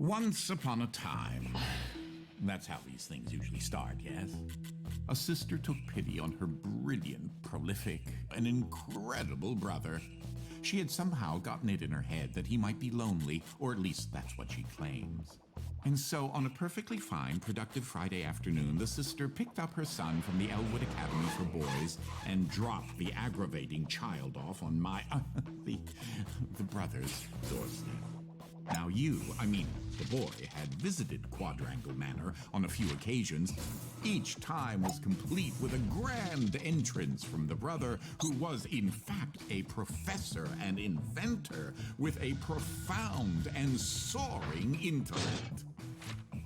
Once upon a time. That's how these things usually start, yes? A sister took pity on her brilliant, prolific, and incredible brother. She had somehow gotten it in her head that he might be lonely, or at least that's what she claims. And so, on a perfectly fine, productive Friday afternoon, the sister picked up her son from the Elwood Academy for Boys and dropped the aggravating child off on the brother's doorstep. Now the boy, had visited Quadrangle Manor on a few occasions. Each time was complete with a grand entrance from the brother, who was in fact a professor and inventor with a profound and soaring intellect.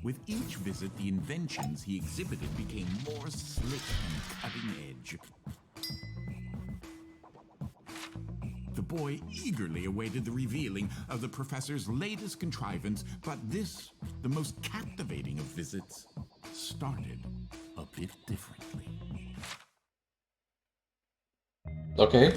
With each visit, the inventions he exhibited became more slick and cutting edge. The boy eagerly awaited the revealing of the professor's latest contrivance, but this, the most captivating of visits, started a bit differently. Okay.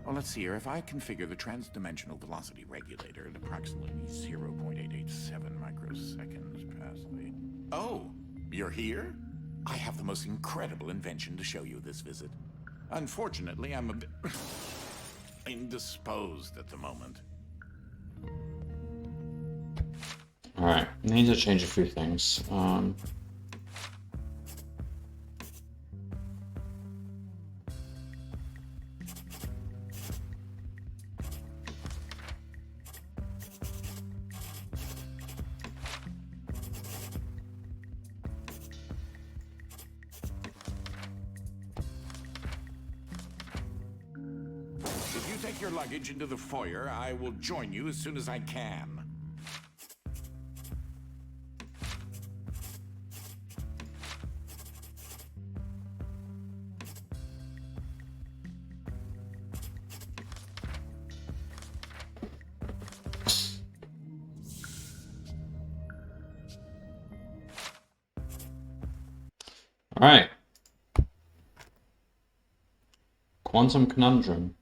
Well, let's see here. If I configure the trans-dimensional velocity regulator at approximately 0.887 microseconds past the... Oh, you're here? I have the most incredible invention to show you this visit. Unfortunately, I'm a bit... indisposed at the moment. Alright, I need to change a few things. Take your luggage into the foyer. I will join you as soon as I can. All right. Quantum Conundrum.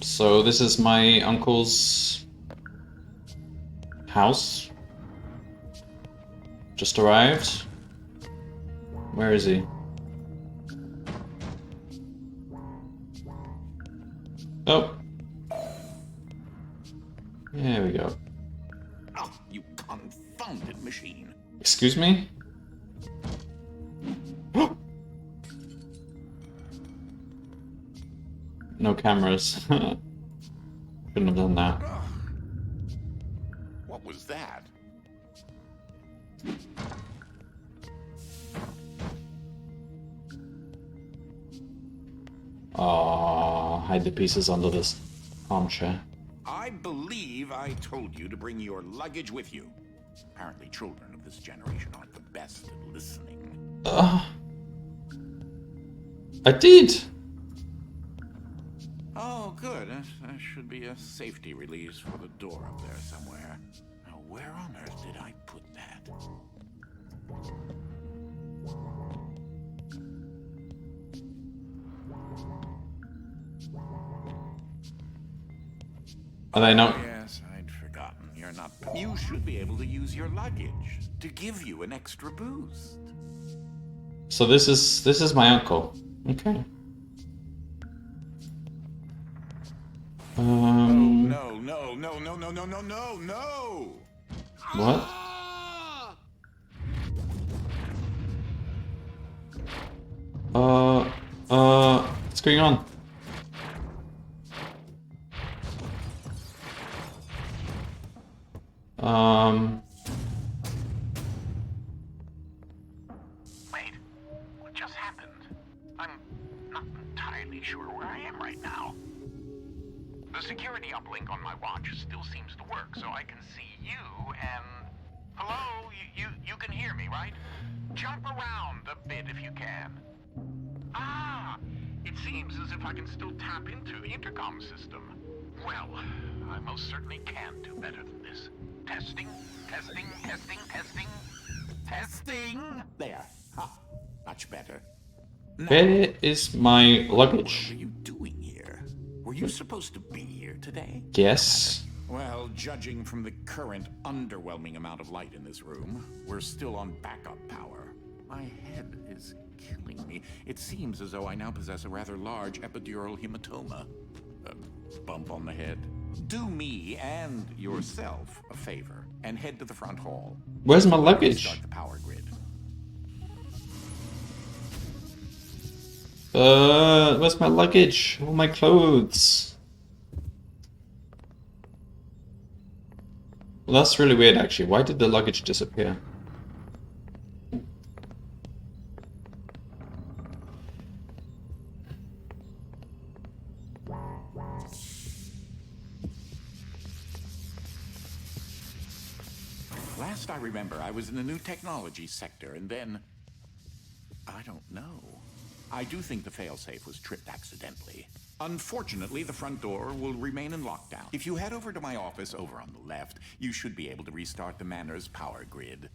So this is my uncle's house. Just arrived. Where is he? Oh. There we go. Oh, you confounded machine. Excuse me? No cameras. Couldn't have done that. What was that? Hide the pieces under this armchair. I believe I told you to bring your luggage with you. Apparently children of this generation aren't the best at listening. I did! Oh, good. There should be a safety release for the door up there somewhere. Now, where on earth did I put that? Are they not? Yes, I'd forgotten. You're not... You should be able to use your luggage to give you an extra boost. So this is my uncle. Okay. Oh, no, no, no, no, no, no, no, no, no! What? What's going on? Wait, what just happened? I'm not entirely sure where I am right now. The security uplink on my watch still seems to work, so I can see you and... Hello? You can hear me, right? Jump around a bit if you can. Ah, it seems as if I can still tap into the intercom system. Well, I most certainly can do better than this. Testing, testing, testing, testing, testing. There. Ha. Much better. Now, Where is my what luggage? are you doing here? Were you supposed to be here today? Yes. Well, judging from the current underwhelming amount of light in this room, we're still on backup power. My head is killing me. It seems as though I now possess a rather large epidural hematoma. A bump on the head. Do me and yourself a favor and head to the front hall. Where's my luggage? Start the power grid. Where's my luggage? All my clothes. Well, that's really weird, actually. Why did the luggage disappear? Last I remember, I was in the new technology sector, and then... I don't know. I do think the failsafe was tripped accidentally. Unfortunately, the front door will remain in lockdown. If you head over to my office over on the left, you should be able to restart the manor's power grid.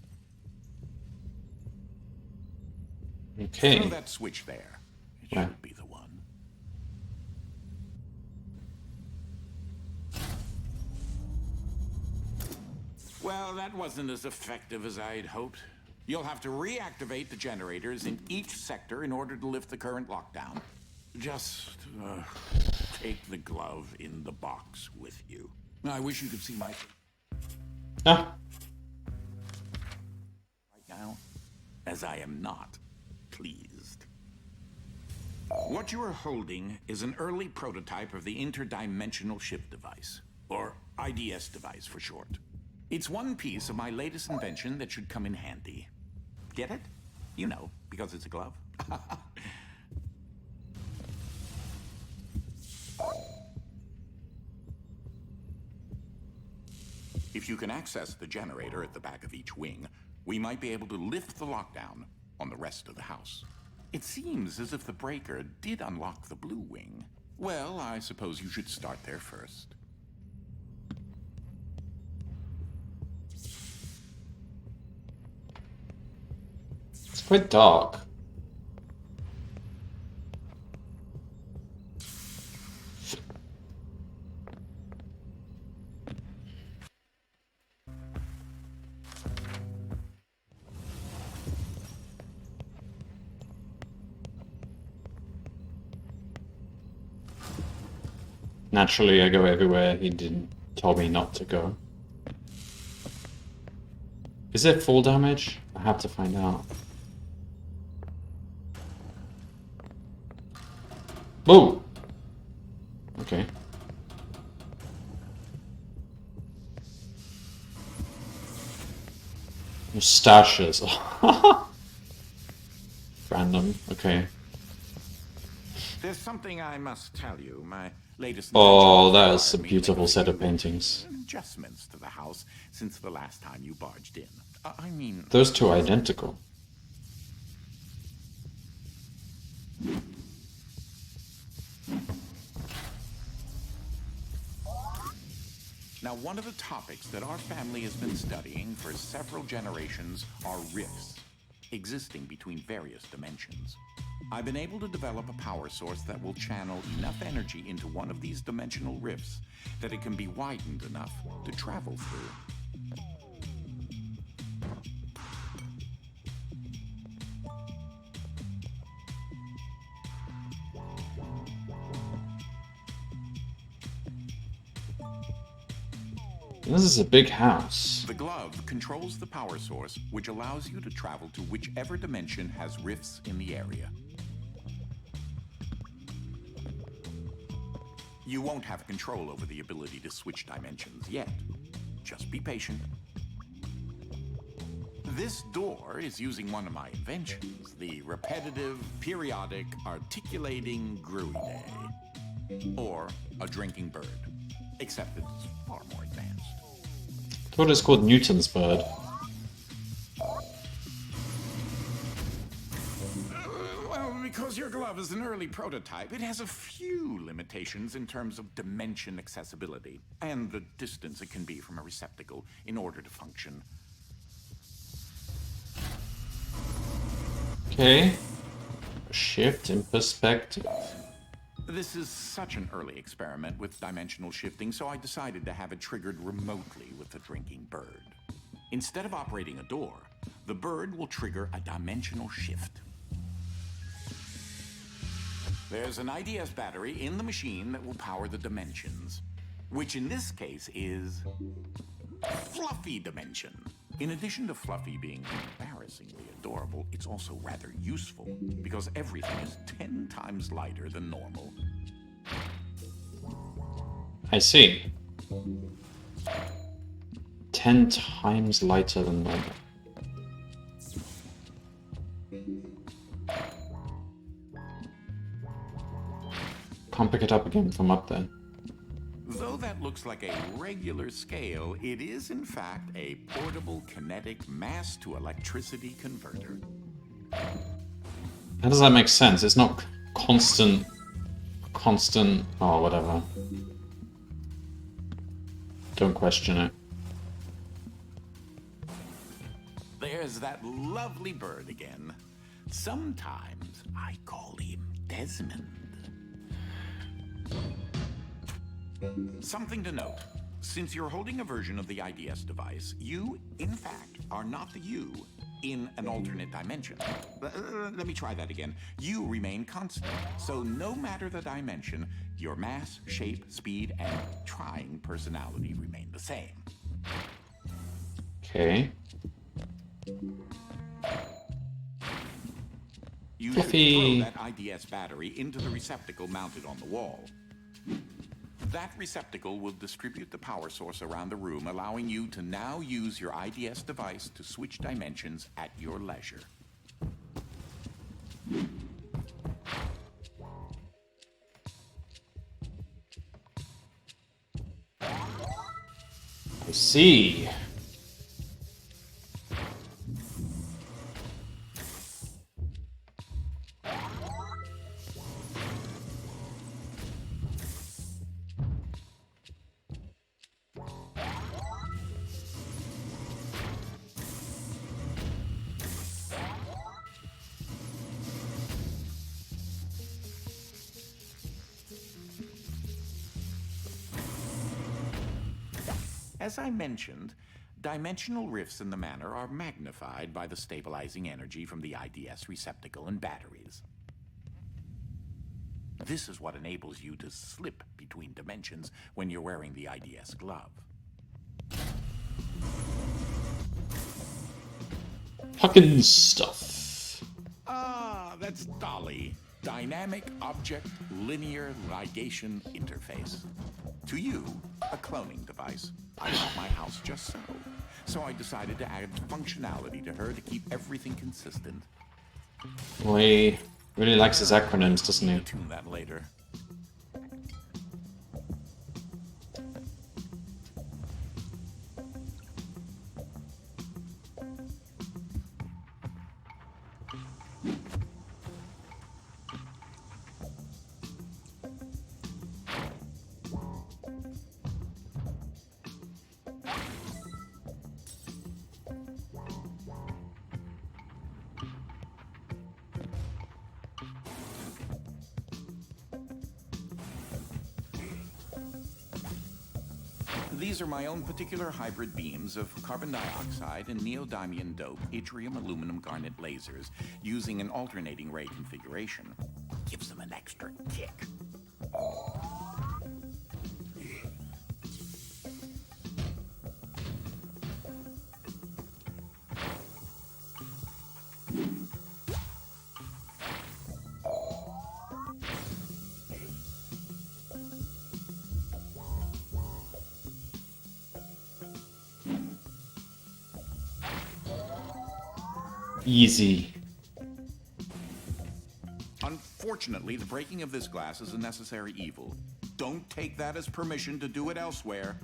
Okay. Throw that switch there. It Yeah. should be the one. Well, that wasn't as effective as I'd hoped. You'll have to reactivate the generators in each sector in order to lift the current lockdown. Just take the glove in the box with you. I wish you could see my Ah, right now, as I am not pleased. What you are holding is an early prototype of the interdimensional shift device, or IDS device for short. It's one piece of my latest invention that should come in handy. Get it? You know, because it's a glove. If you can access the generator at the back of each wing, we might be able to lift the lockdown on the rest of the house. It seems as if the breaker did unlock the blue wing. Well, I suppose you should start there first. it's quite dark. Naturally, I go everywhere he didn't tell me not to go. Is it full damage? I have to find out. Whoa! Okay. Mustaches. Random. Okay. There's something I must tell you. My latest Oh, invention that is a required me to beautiful make set of few paintings. adjustments to the house since the last time you barged in. I mean, Those two are identical. now one of the topics that our family has been studying for several generations are rifts existing between various dimensions. I've been able to develop a power source that will channel enough energy into one of these dimensional rifts that it can be widened enough to travel through. This is a big house. The glove controls the power source, which allows you to travel to whichever dimension has rifts in the area. You won't have control over the ability to switch dimensions yet. Just be patient. This door is using one of my inventions, the repetitive, periodic, articulating gruide, or a drinking bird, except it's far more advanced. I thought it's called Newton's bird. Well, because your glove is an early prototype, it has a few limitations in terms of dimension accessibility and the distance it can be from a receptacle in order to function. Okay. Shift in perspective. This is such an early experiment with dimensional shifting, so I decided to have it triggered remotely with the drinking bird. Instead of operating a door, the bird will trigger a dimensional shift. There's an IDS battery in the machine that will power the dimensions, which in this case is Fluffy Dimension. In addition to Fluffy being embarrassingly adorable, it's also rather useful because everything is 10 times lighter than normal. I see. 10 times lighter than normal. Can't pick it up again from up there. Though that looks like a regular scale, it is in fact a portable kinetic mass to electricity converter. How does that make sense? It's not constant, oh, whatever. Don't question it. There's that lovely bird again. Sometimes I call him Desmond. Something to note. Since you're holding a version of the IDS device, you, in fact, are not the you in an alternate dimension. Let me try that again. You remain constant. So no matter the dimension, your mass, shape, speed, and trying personality remain the same. Okay. You Fluffy. should throw that IDS battery into the receptacle mounted on the wall. That receptacle will distribute the power source around the room, allowing you to now use your IDS device to switch dimensions at your leisure. I see. As I mentioned, dimensional rifts in the manor are magnified by the stabilizing energy from the IDS receptacle and batteries. This is what enables you to slip between dimensions when you're wearing the IDS glove. Huckin Stuff. Ah, that's Dolly. Dynamic Object Linear Ligation Interface. To you, a cloning device. I want my house just so. So I decided to add functionality to her to keep everything consistent. Well, he really likes his acronyms, doesn't he? I'll tune that later. These are my own particular hybrid beams of carbon dioxide and neodymium dope yttrium aluminum garnet lasers using an alternating ray configuration. Gives them an extra kick. Easy. Unfortunately, the breaking of this glass is a necessary evil. Don't take that as permission to do it elsewhere.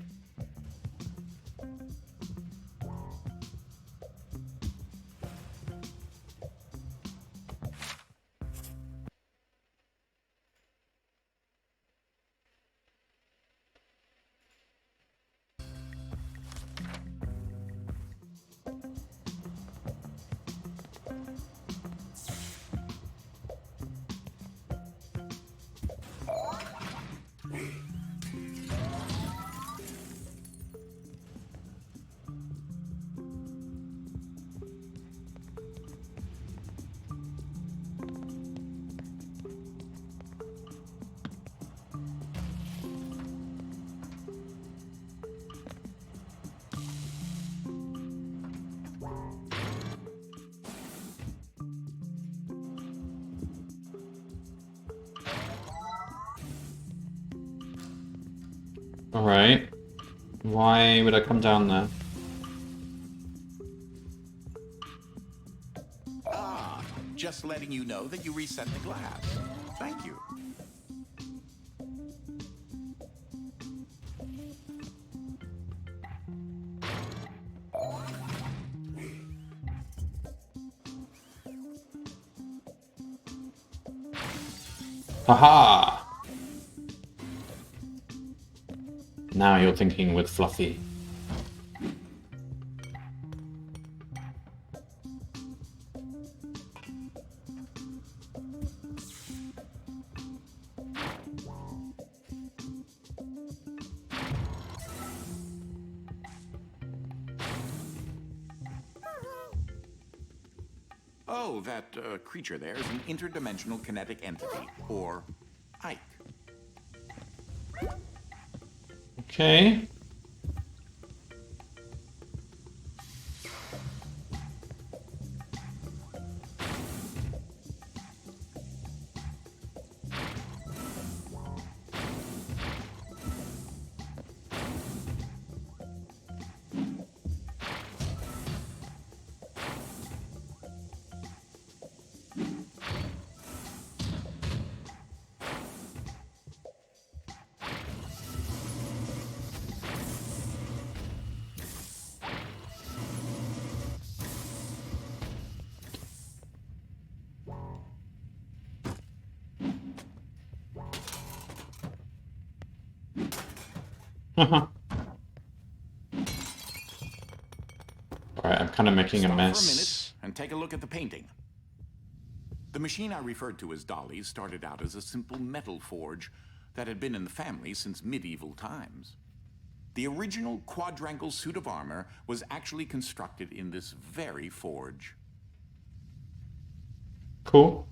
Alright. Why would I come down there? Ah, just letting you know that you reset the glass. Thank you. Haha! Now you're thinking with Fluffy. Oh, that creature there is an interdimensional kinetic entity, or Ike. Okay. Alright, I'm kind of making a Stop mess. for a minute and take a look at the painting. The machine I referred to as Dolly started out as a simple metal forge that had been in the family since medieval times. The original quadrangle suit of armor was actually constructed in this very forge. Cool.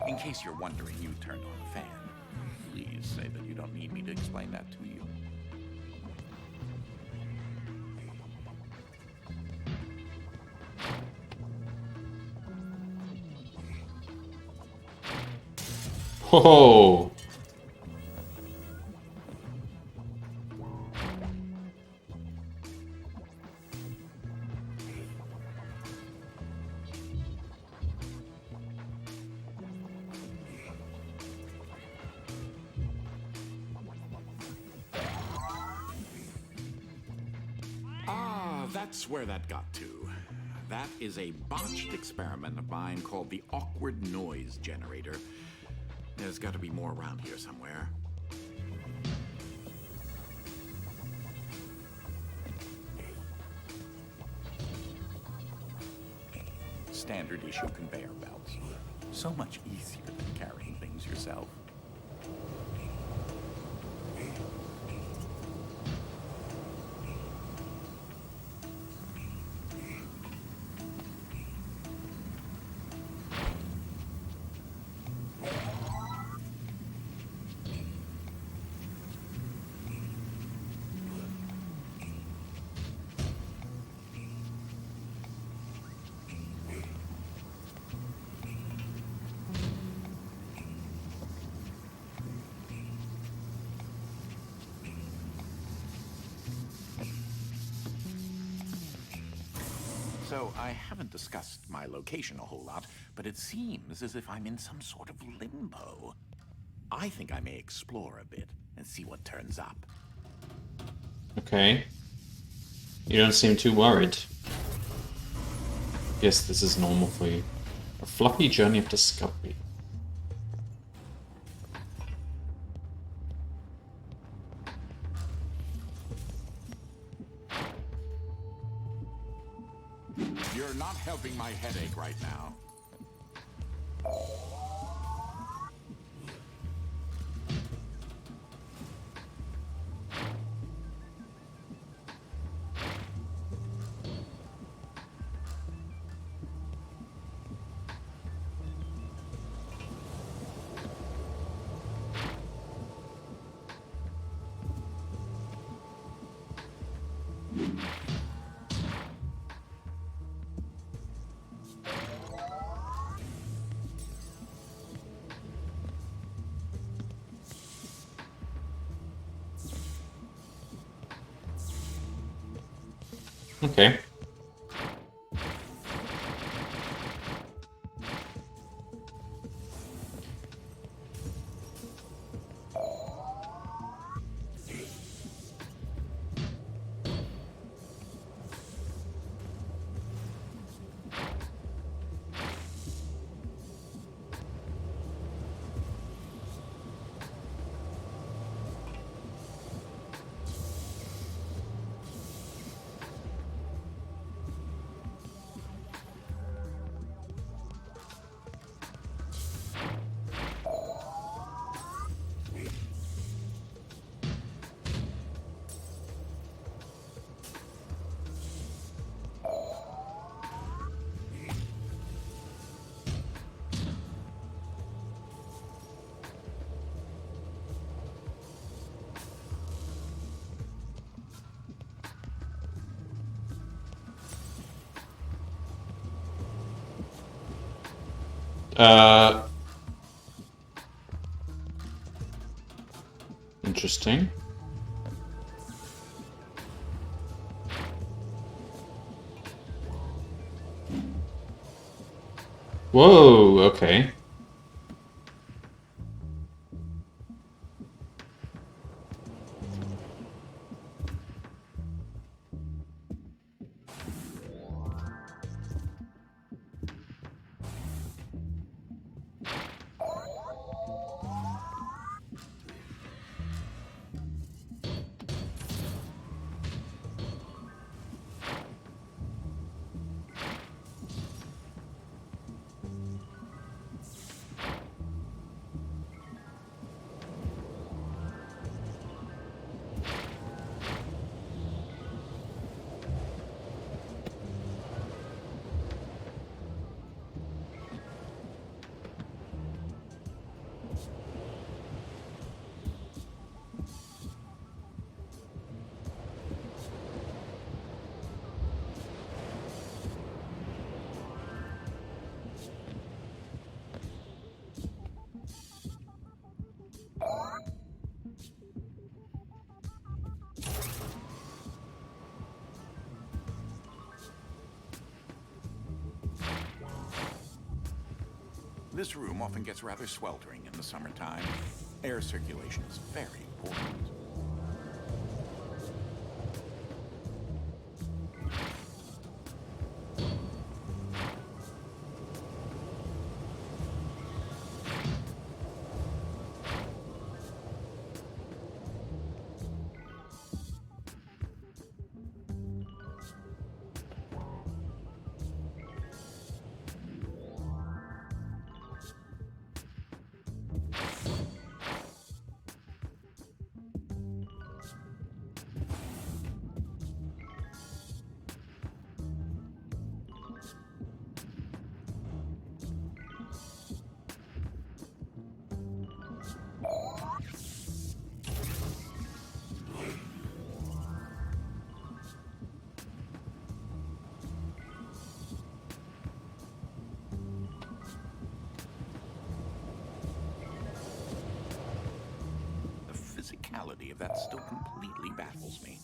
In case you're wondering, you turned on the fan. Please say that you don't need me to explain that to you. Whoa! That's where that got to. That is a botched experiment of mine called the awkward noise generator. There's got to be more around here somewhere. Standard issue conveyor belts. So much easier than carrying things yourself. So, I haven't discussed my location a whole lot, but it seems as if I'm in some sort of limbo. I think I may explore a bit and see what turns up. Okay. You don't seem too worried. Yes, this is normal for you. A floppy journey of discovery. You're not helping my headache right now. Okay. Interesting. Whoa, okay. This room often gets rather sweltering in the summertime. Air circulation is very important. Physicality of that still completely baffles me.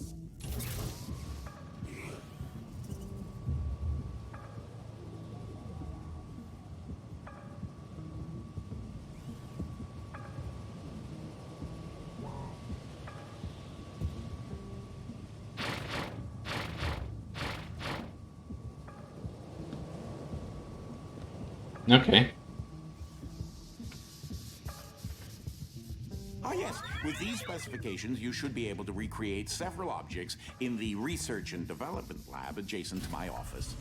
Okay. Yes, with these specifications, you should be able to recreate several objects in the research and development lab adjacent to my office.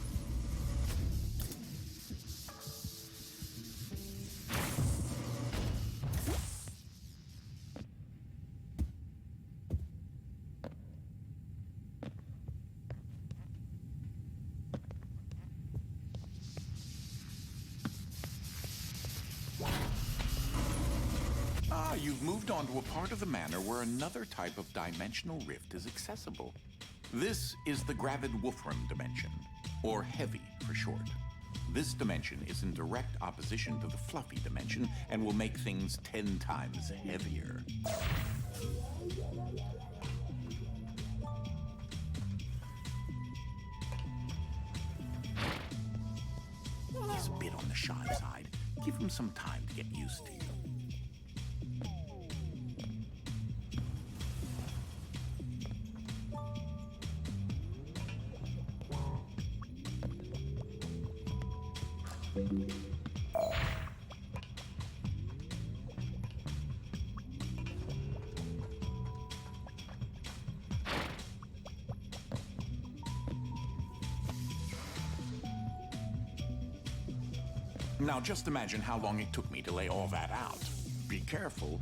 You've moved on to a part of the manor where another type of dimensional rift is accessible. This is the Gravid Wolfram dimension, or Heavy for short. This dimension is in direct opposition to the Fluffy dimension and will make things 10 times heavier. he's a bit on the shy side. Give him some time to get used to you. Now just imagine how long it took me to lay all that out. Be careful.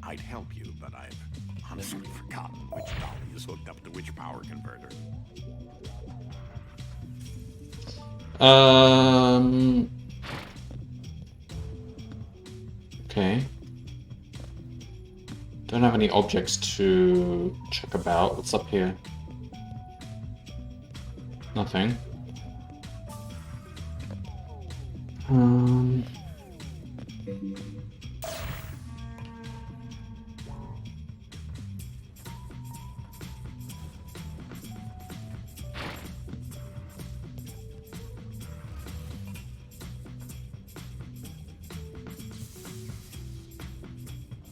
I'd help you, but I've honestly forgotten which dolly is hooked up to which power converter. Okay. Don't have any objects to check about. What's up here? Nothing.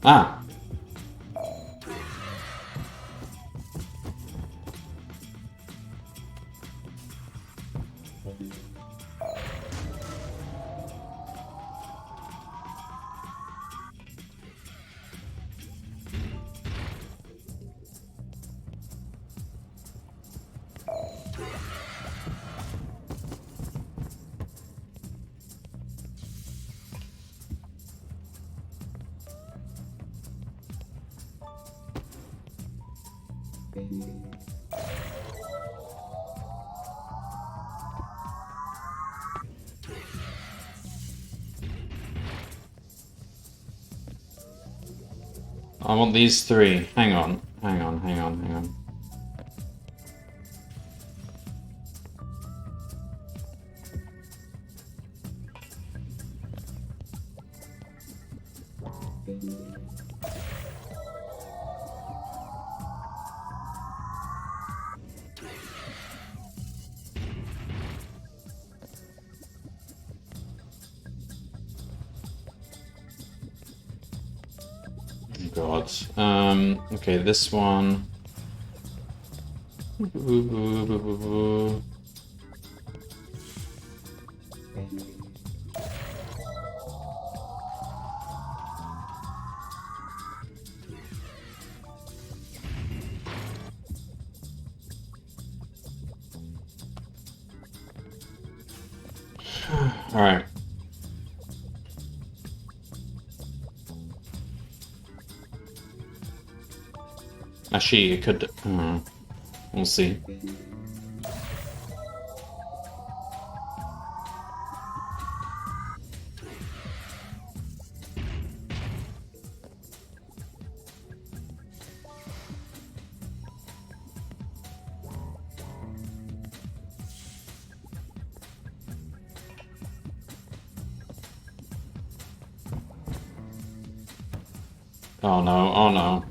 Ah. I want these three. Hang on. Hang on, hang on, hang on. God. Okay, this one. All right. Actually, it could. We'll see. Oh no, oh no.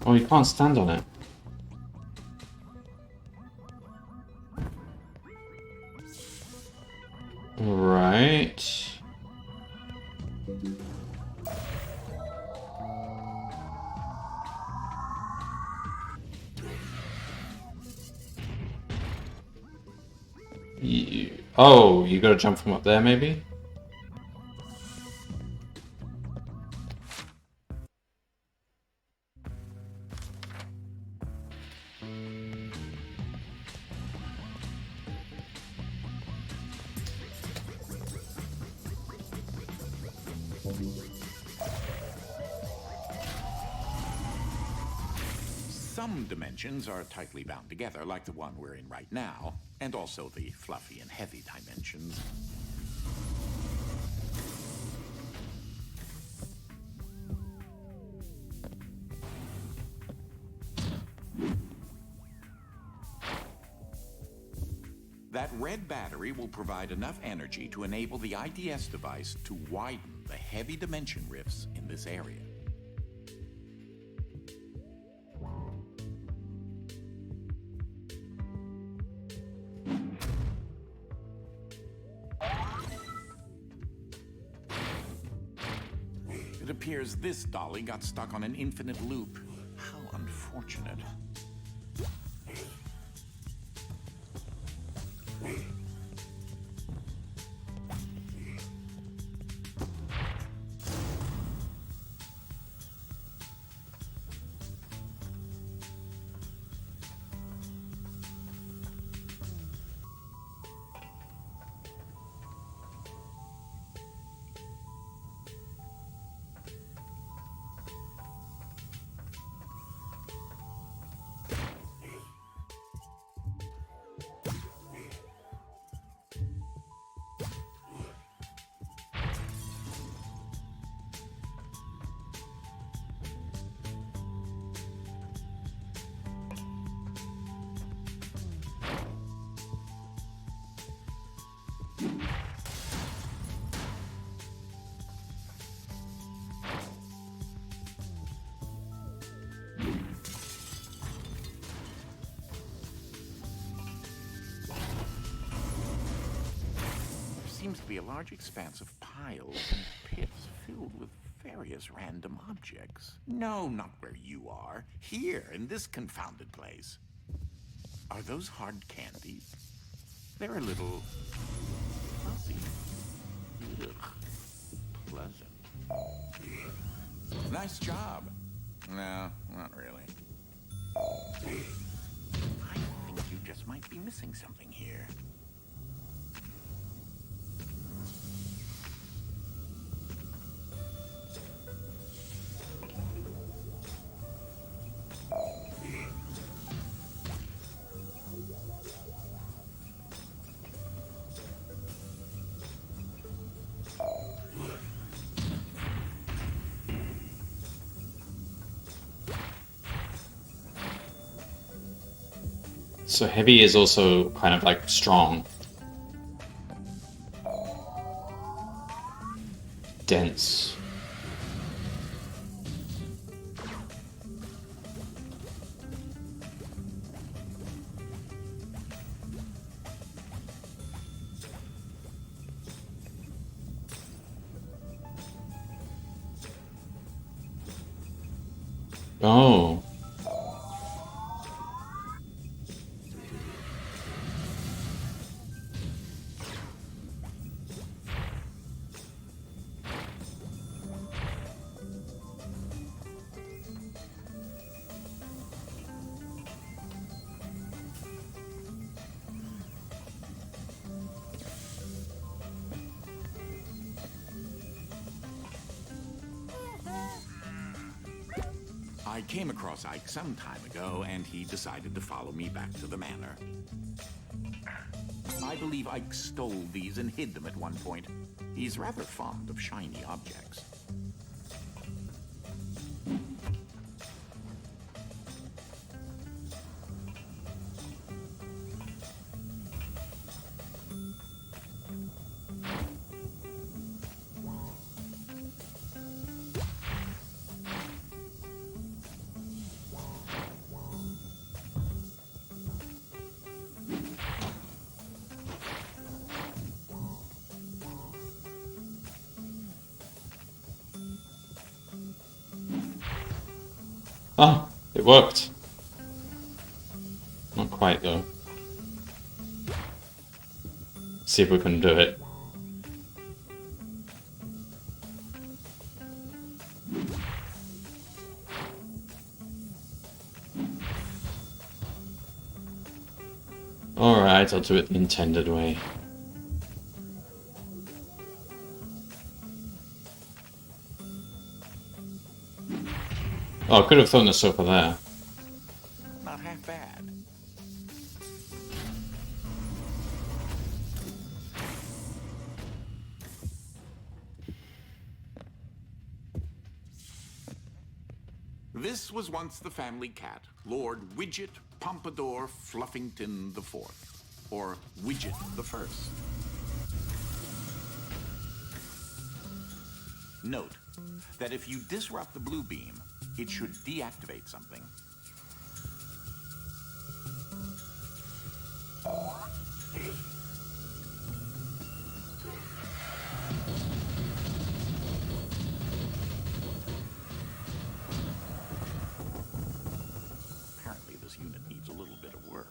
Oh, you can't stand on it. Right. Oh, you gotta jump from up there, maybe? Some dimensions are tightly bound together, like the one we're in right now, and also the fluffy and heavy dimensions. That That red battery will provide enough energy to enable the IDS device to widen the heavy dimension rifts in this area. It appears this dolly got stuck on an infinite loop. How unfortunate. Seems to be a large expanse of piles and pits filled with various random objects. No, not where you are. Here, in this confounded place. Are those hard candies? They're a little fuzzy. Ugh. Pleasant. Nice job. No, not really. I think you just might be missing something here. So heavy is also kind of like strong. Dense. Oh. I came across Ike some time ago, and he decided to follow me back to the manor. I believe Ike stole these and hid them at one point. He's rather fond of shiny objects. Oh, it worked. Not quite though. See if we can do it. Alright, I'll do it the intended way. Oh, I could have thrown the sofa there. Not half bad. This was once the family cat, Lord Widget Pompadour Fluffington IV. or widget the first. Note that if you disrupt the blue beam, it should deactivate something. Apparently this unit needs a little bit of work.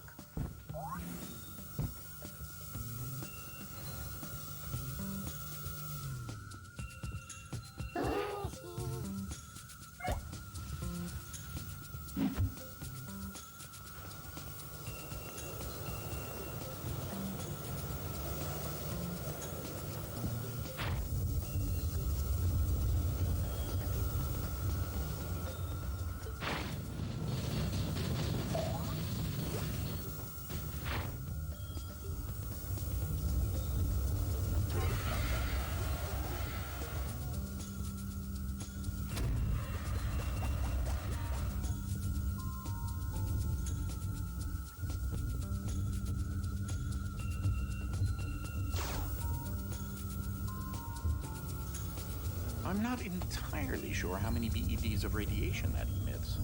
I'm not entirely sure how many BEDs of radiation that emits.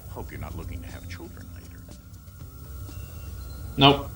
Hope you're not looking to have children later. Nope.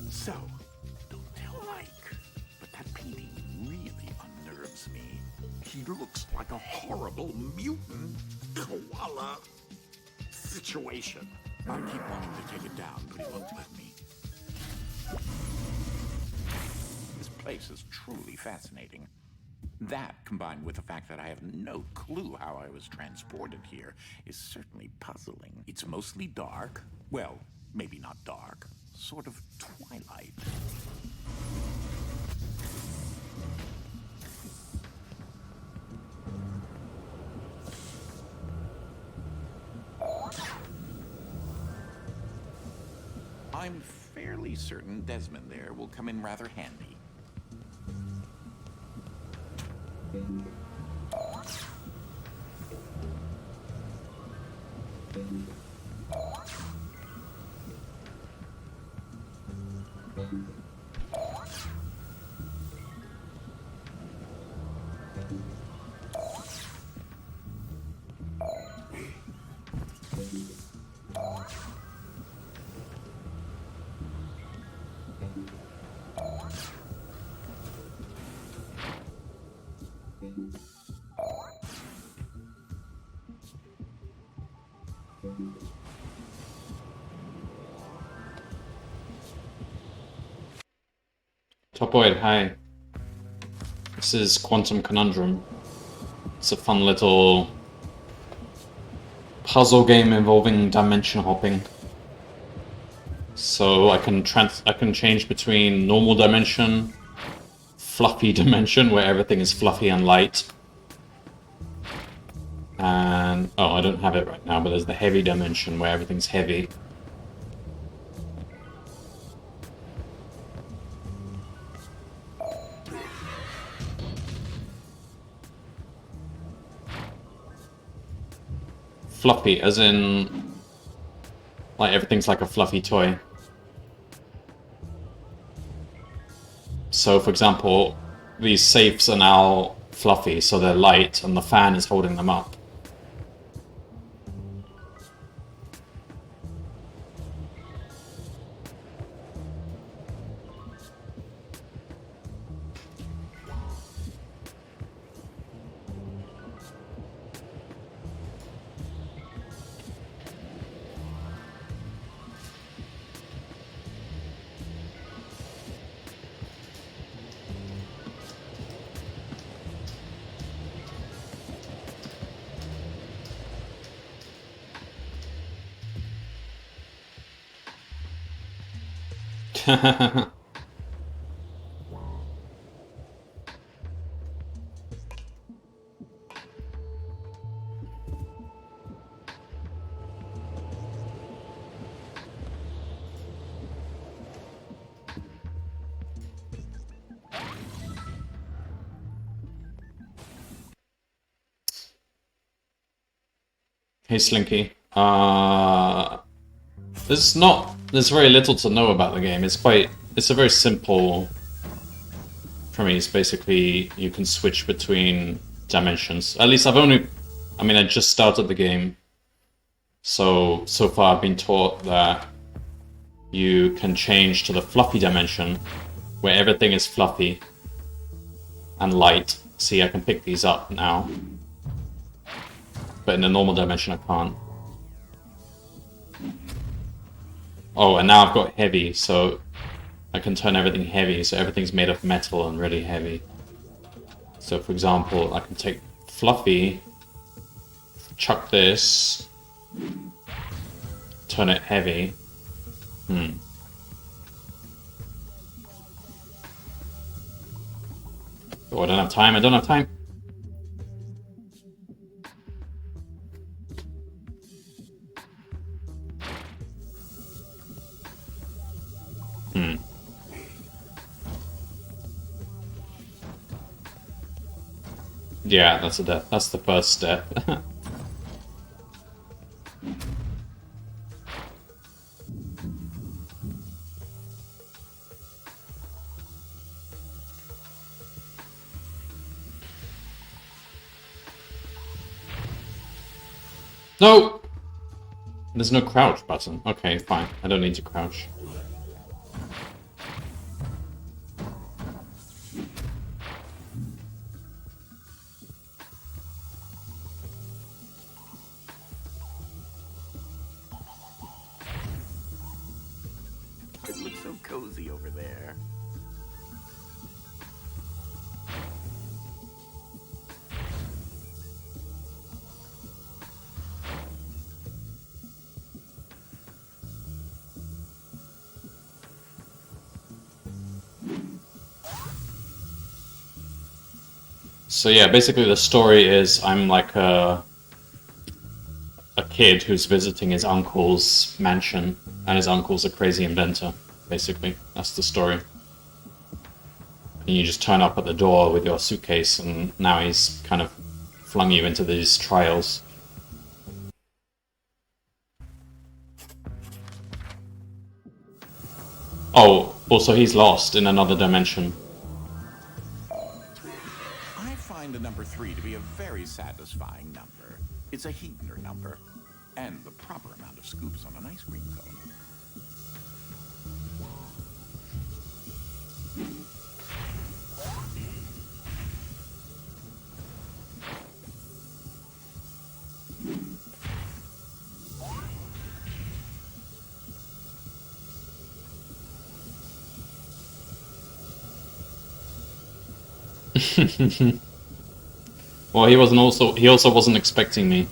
So, don't tell Mike, but that painting really unnerves me. He looks like a horrible mutant koala situation. I keep wanting to take it down, but he won't let me. This place is truly fascinating. That, combined with the fact that I have no clue how I was transported here, is certainly puzzling. It's mostly dark. Well, maybe not dark. Sort of twilight. I'm fairly certain Desmond there will come in rather handy. Topoid, hi. This is Quantum Conundrum. It's a fun little puzzle game involving dimension hopping. So I can change between normal dimension, fluffy dimension where everything is fluffy and light, and oh, I don't have it right now, but there's the heavy dimension where everything's heavy. Fluffy, as in like everything's like a fluffy toy. So, for example, these safes are now fluffy, so they're light, and the fan is holding them up. Hey Slinky. There's very little to know about the game. It's a very simple premise. Basically, you can switch between dimensions. At least I just started the game. So far I've been taught that you can change to the fluffy dimension, where everything is fluffy and light. See, I can pick these up now. But in the normal dimension, I can't. Oh, and now I've got heavy, so I can turn everything heavy, so everything's made of metal and really heavy. So, for example, I can take fluffy, chuck this, turn it heavy. Oh, I don't have time. Yeah, that's a death. That's the first step. No! There's no crouch button. Okay, fine. I don't need to crouch. It looks so cozy over there. So yeah, basically the story is I'm like a kid who's visiting his uncle's mansion, and his uncle's a crazy inventor, basically. That's the story. And you just turn up at the door with your suitcase, and now he's kind of flung you into these trials. Oh, also he's lost in another dimension. I find the number 3 to be a very satisfying number. It's a Heatner number, and the proper amount of scoops on an ice cream cone. Well, he also wasn't expecting me.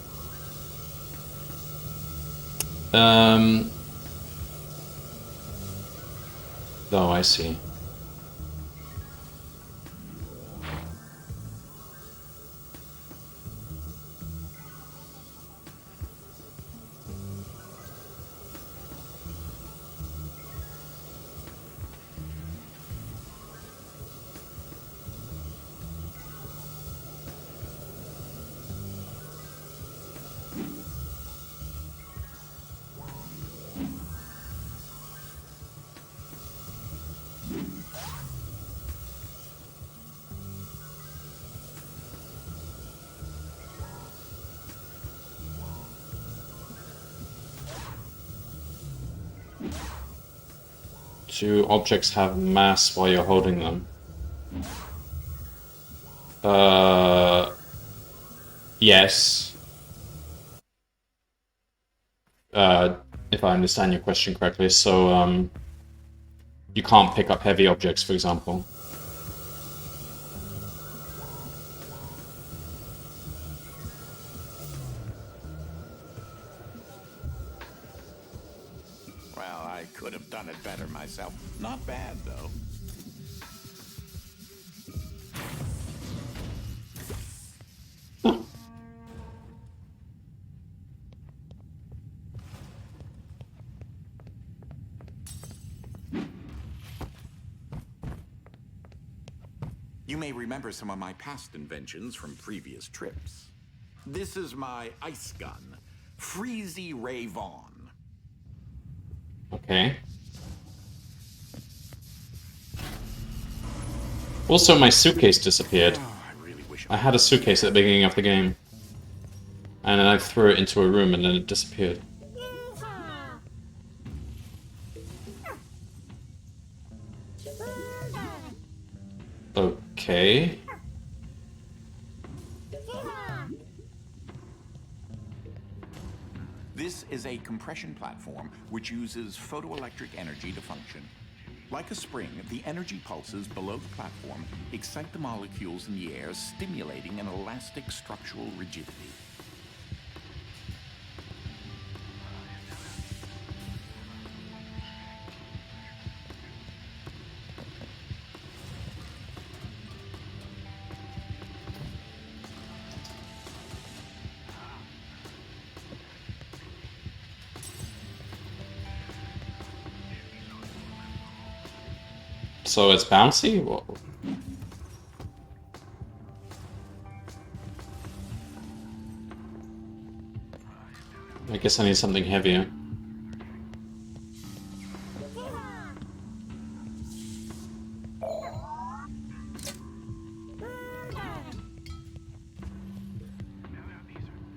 Oh, I see. Do objects have mass while you're holding them? Yes. If I understand your question correctly. So, you can't pick up heavy objects, for example. Well, I could have done it better myself. Not bad, though. You may remember some of my past inventions from previous trips. This is my ice gun, Freezy Ray Vaughn. Okay. Also, my suitcase disappeared. Oh, I really wish I had a suitcase at the beginning of the game. And then I threw it into a room and then it disappeared. Okay. This is a compression platform which uses photoelectric energy to function. Like a spring, the energy pulses below the platform excite the molecules in the air, stimulating an elastic structural rigidity. So it's bouncy? Whoa. I guess I need something heavier.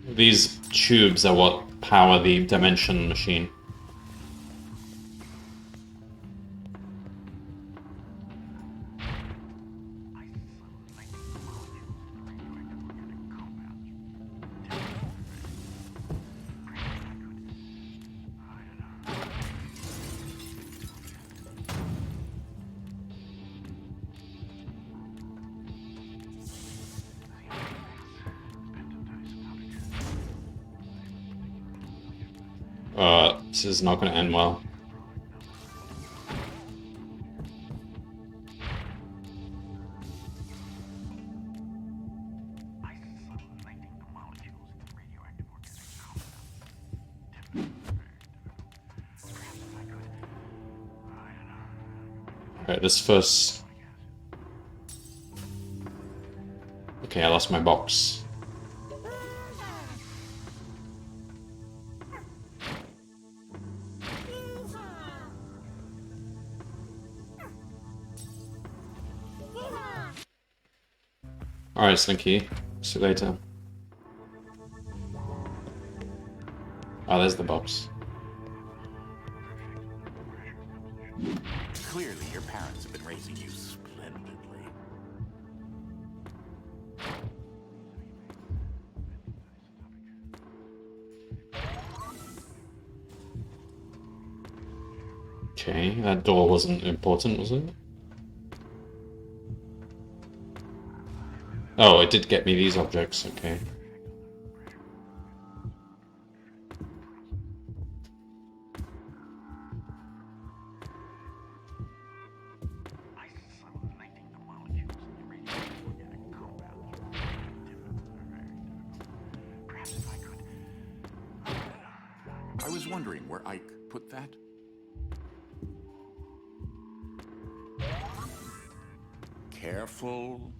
These tubes are what power the dimension machine. This is not going to end well. Alright, this first... Okay, I lost my box. Alright, Slinky. See you later. Oh, there's the box. Clearly, your parents have been raising you splendidly. Okay, that door wasn't important, was it? Oh, it did get me these objects, okay. I was wondering where Ike put that. Careful.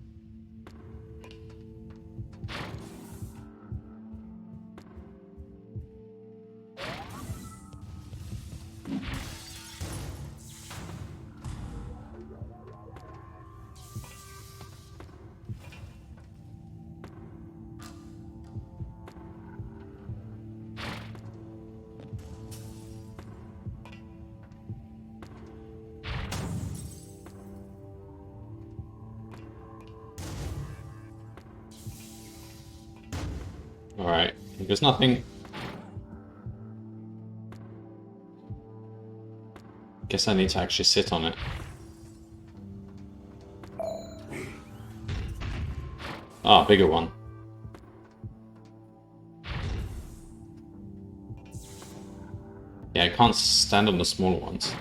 Alright, there's nothing. Guess I need to actually sit on it. Ah, bigger one. Yeah, I can't stand on the smaller ones.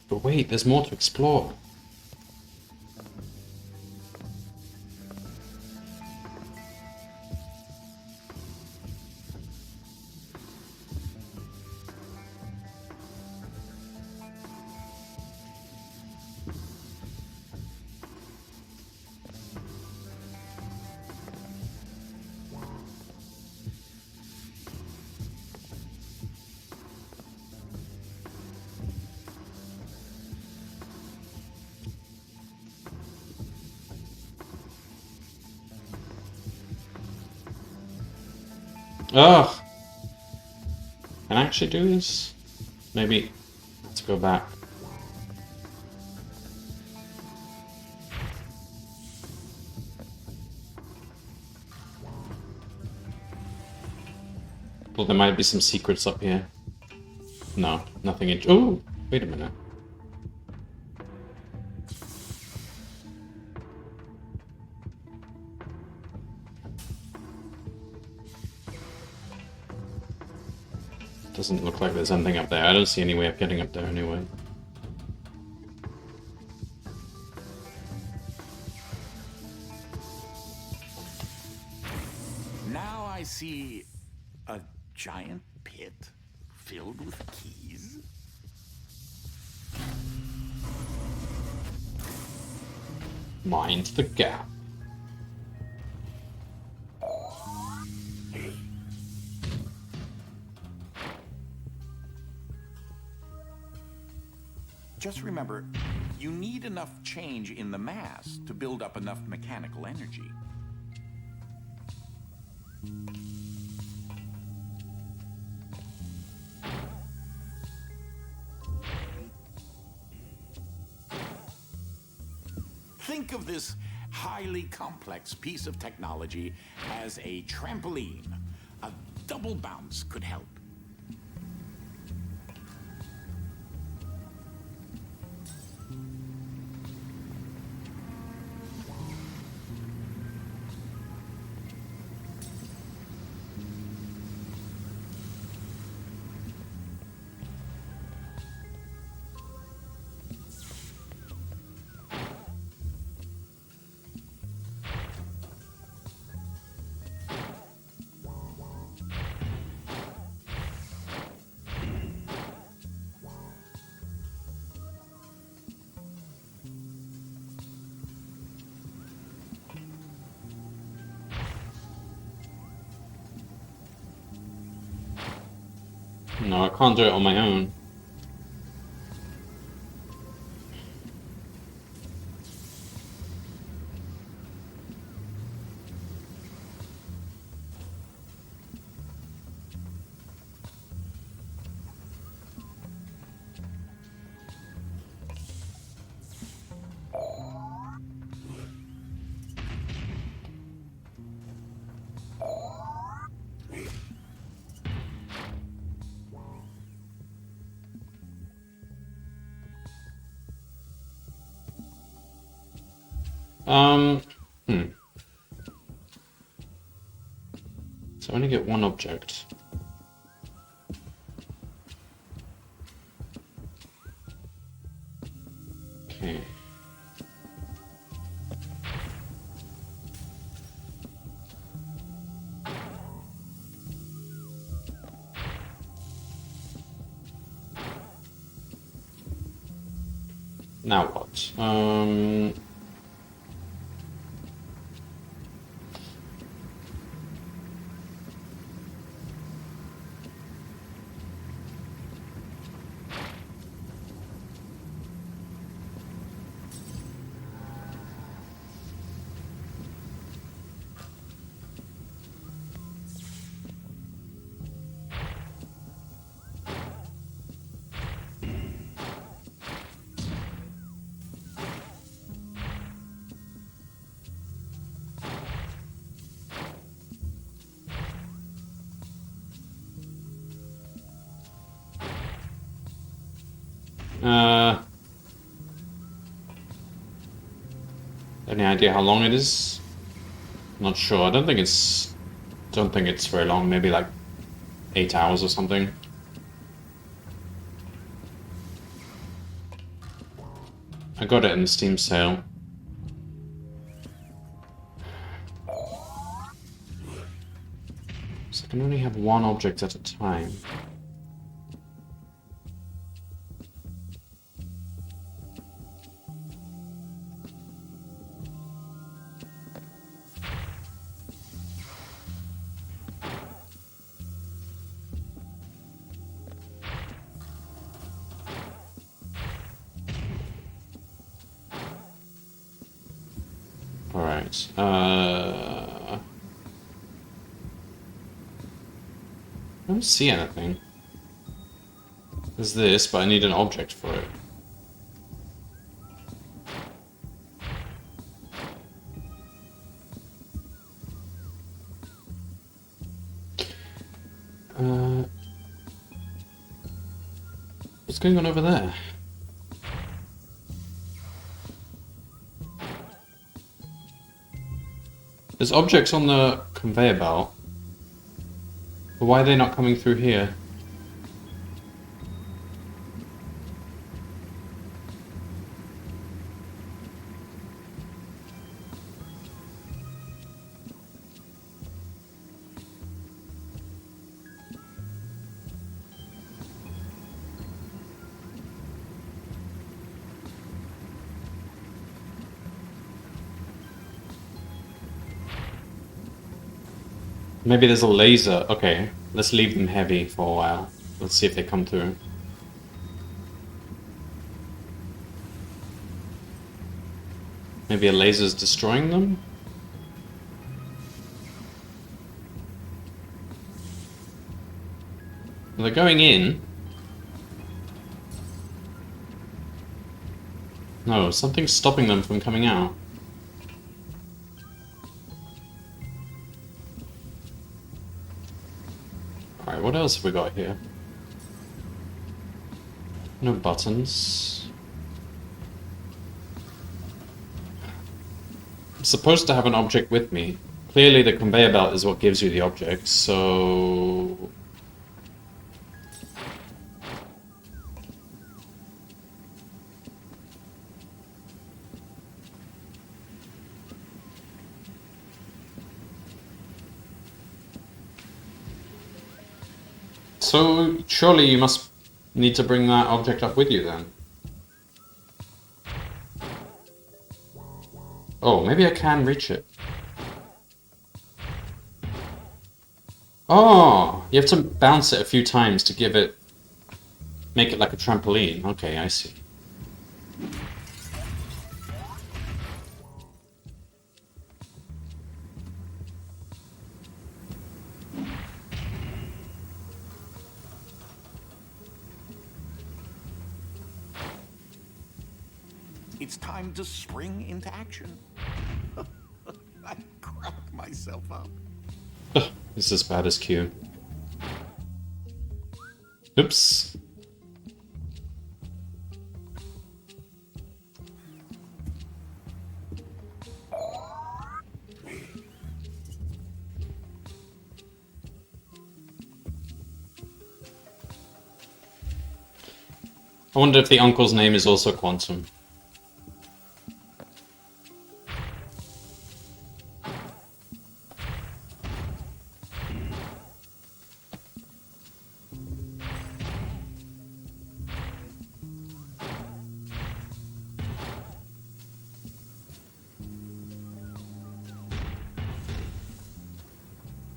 But wait, there's more to explore. Ugh! Can I actually do this? Maybe. Let's go back. Well, there might be some secrets up here. No, nothing in. Oh! Wait a minute. Doesn't look like there's anything up there. I don't see any way of getting up there anyway. Now I see a giant pit filled with keys. Mind the gap. Just remember, you need enough change in the mass to build up enough mechanical energy. Think of this highly complex piece of technology as a trampoline. A double bounce could help. No, I can't do it on my own. Um, hmm. So I only get one object. Okay. Now what? Any idea how long it is? Not sure. I don't think it's very long. Maybe like 8 hours or something. I got it in the Steam sale. So I can only have one object at a time. Alright, I don't see anything. There's this, but I need an object for it. What's going on over there? There's objects on the conveyor belt. But why are they not coming through here? Maybe there's a laser. Okay, let's leave them heavy for a while. Let's see if they come through. Maybe a laser's destroying them? They're going in. No, something's stopping them from coming out. Alright, what else have we got here? No buttons. I'm supposed to have an object with me. Clearly the conveyor belt is what gives you the object, so... So, surely you must need to bring that object up with you then. Oh, maybe I can reach it. Oh, you have to bounce it a few times to give it... make it like a trampoline. Okay, I see. It's time to spring into action. I crack myself up. This is as bad as Q. Oops. I wonder if the uncle's name is also Quantum.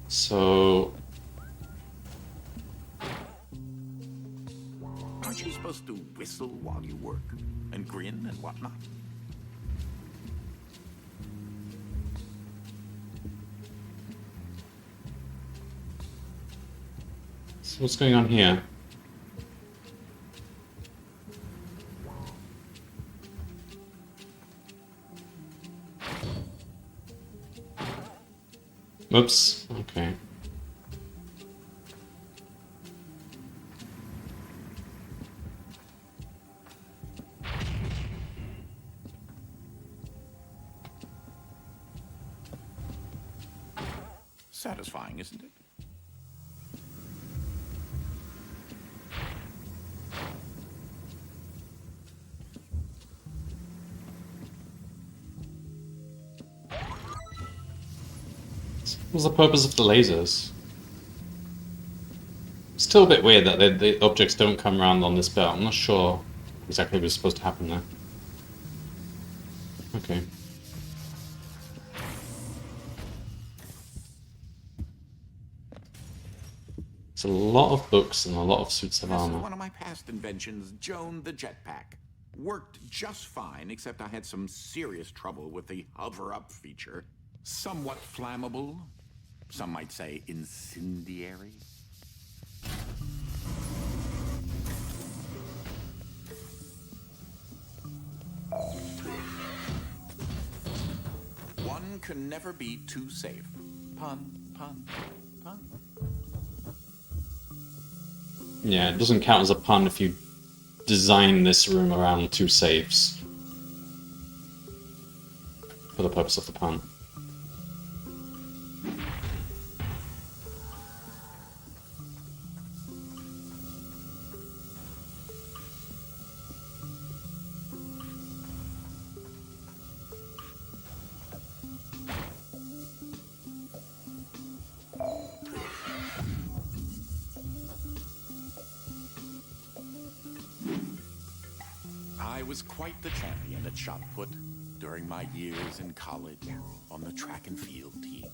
So... Aren't you supposed to whistle while you work? And grin and whatnot? So what's going on here? Oops. Okay. Satisfying, isn't it? What's the purpose of the lasers? Still a bit weird that the objects don't come around on this belt. I'm not sure exactly what's supposed to happen there. Okay. It's a lot of books and a lot of suits of This is armor. one of my past inventions, Joan the Jetpack. Worked just fine, except I had some serious trouble with the hover-up feature. Somewhat flammable, some might say incendiary. One can never be too safe. Pun, pun, pun. Yeah, it doesn't count as a pun if you design this room around two safes. For the purpose of the pun. I was quite the champion at shot put during my years in college on the track and field team.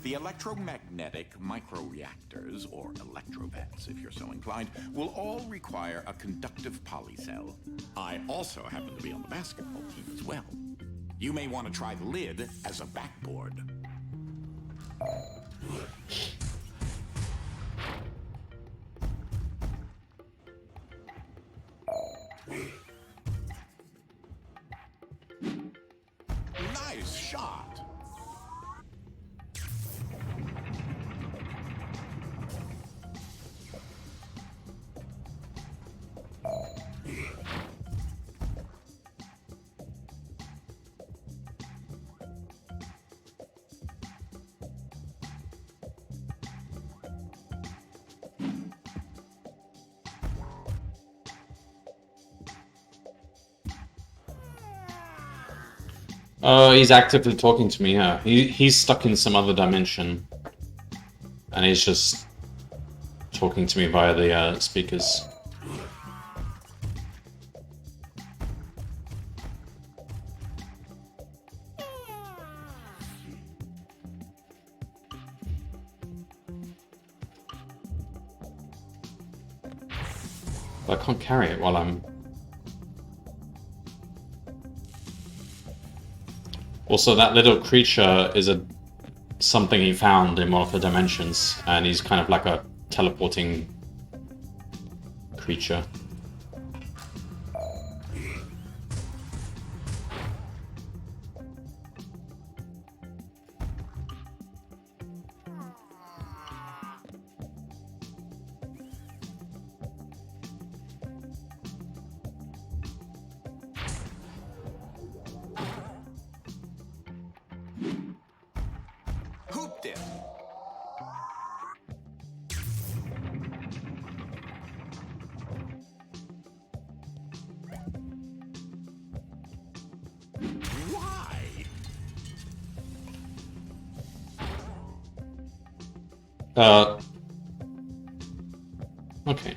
The electromagnetic microreactors, or electrovets if you're so inclined, will all require a conductive polycell. I also happen to be on the basketball team as well. You may want to try the lid as a backboard. Nice shot! Oh, he's actively talking to me, yeah. He's stuck in some other dimension. And he's just talking to me via the speakers. But I can't carry it while I'm... Also, that little creature is something he found in one of the dimensions, and he's kind of like a teleporting creature. Okay.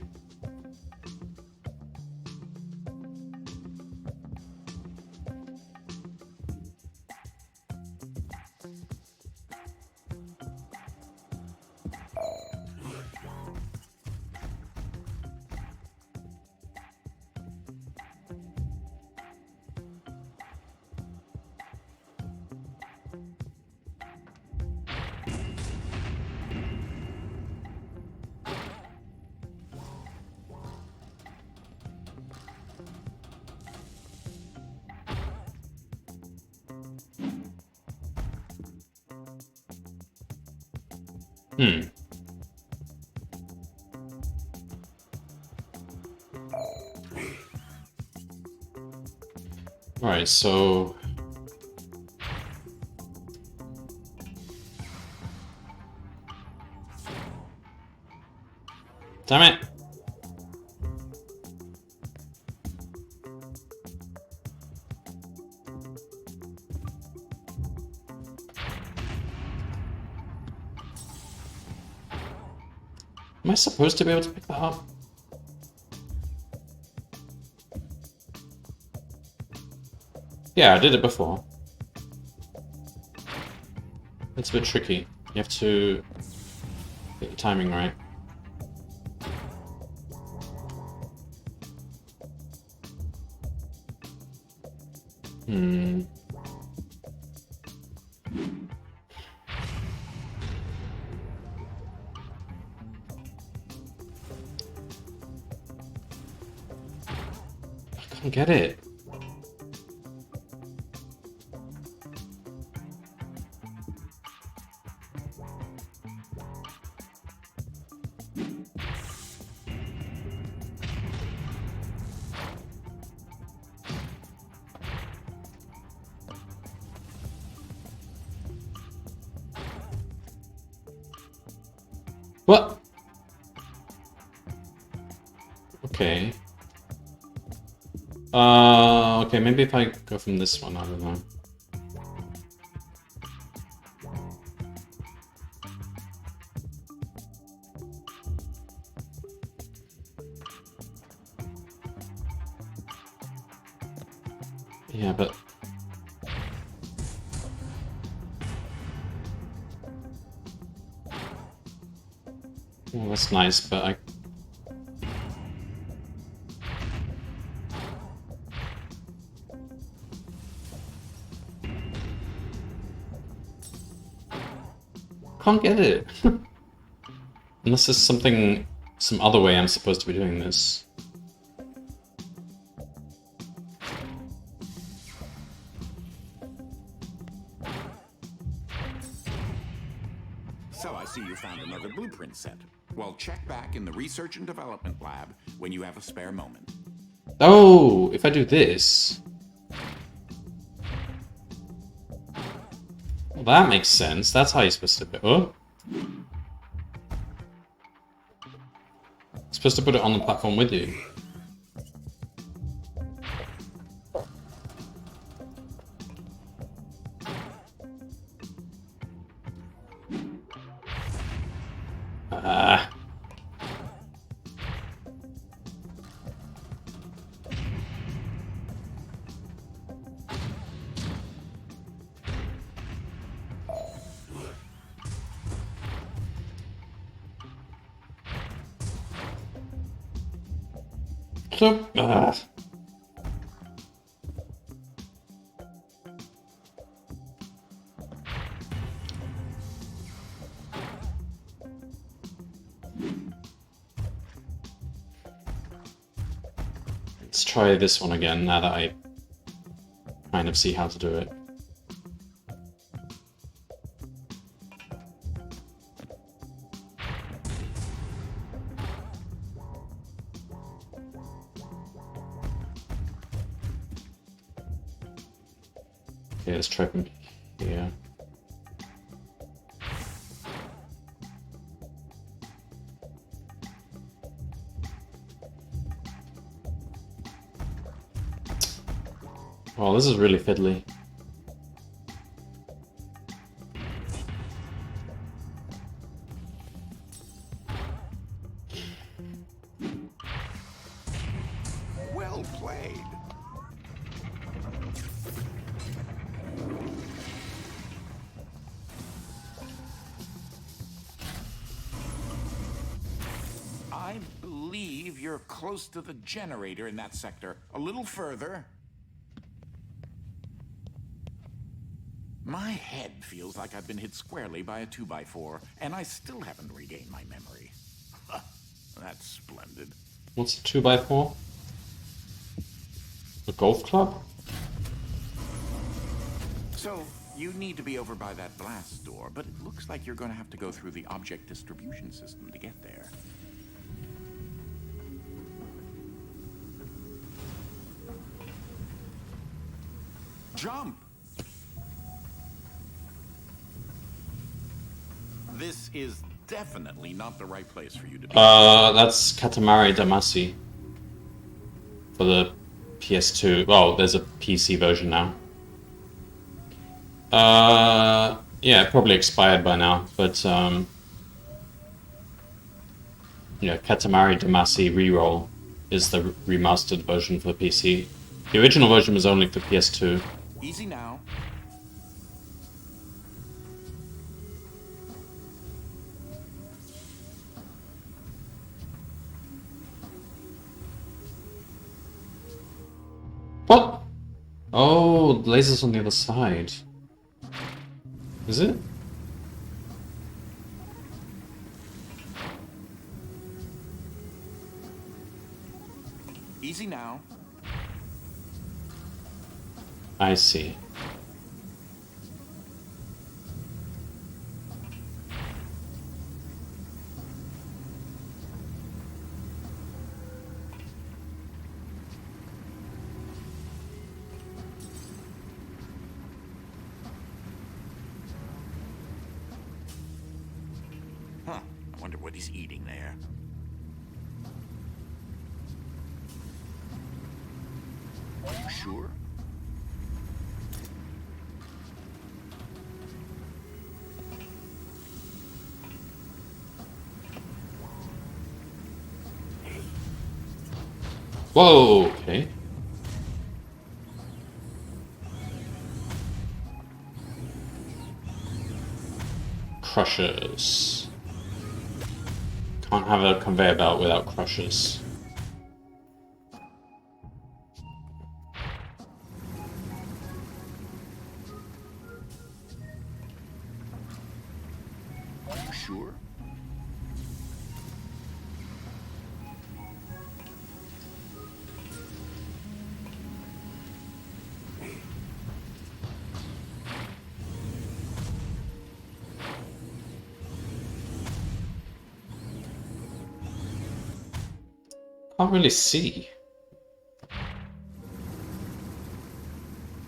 Alright, so... Damn it! Am I supposed to be able to pick that up? Yeah, I did it before. It's a bit tricky. You have to get the timing right. I can't get it. What? Okay. Okay, maybe if I go from this one, I don't know. Yeah, but... Well, that's nice, but I... Can't get it. Unless there's something... some other way I'm supposed to be doing this. So I see you found another blueprint set. Well, check back in the research and development lab when you have a spare moment. Oh, if I do this... Well, that makes sense. That's how you're supposed to... Oh? Supposed to put it on the platform with you. Ah. So, let's try this one again now that I kind of see how to do it. Okay, let's try from here. Oh, this is really fiddly. trade. I believe you're close to the generator in that sector. A little further. My head feels like I've been hit squarely by a 2x4, and I still haven't regained my memory. That's splendid. What's a 2x4? A golf club? So, you need to be over by that blast door, but it looks like you're going to have to go through the object distribution system to get there. Jump! This is definitely not the right place for you to be. That's Katamari Damacy. For the PS2. Well, there's a PC version now. Yeah, probably expired by now, but yeah, Katamari Damacy Reroll is the remastered version for the PC. The original version was only for PS2. Easy now. What? Oh, the laser's on the other side. Is it? Easy now. I see. Huh. I wonder what he's eating there. Are you sure? Whoa, okay. Crushers. Can't have a conveyor belt without crushers. Are you sure? Can't really see.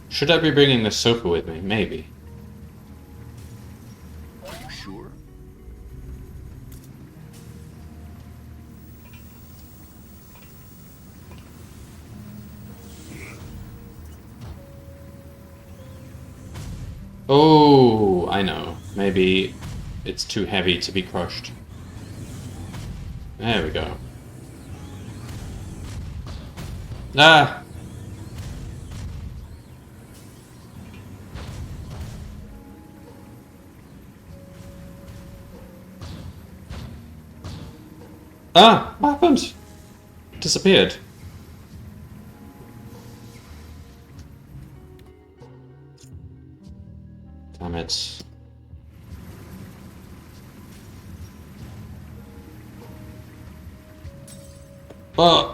Should I be bringing the sofa with me? Maybe. Are you sure? Oh, I know. Maybe it's too heavy to be crushed. There we go. Ah! Ah! What happened? Disappeared. Damn it. Oh!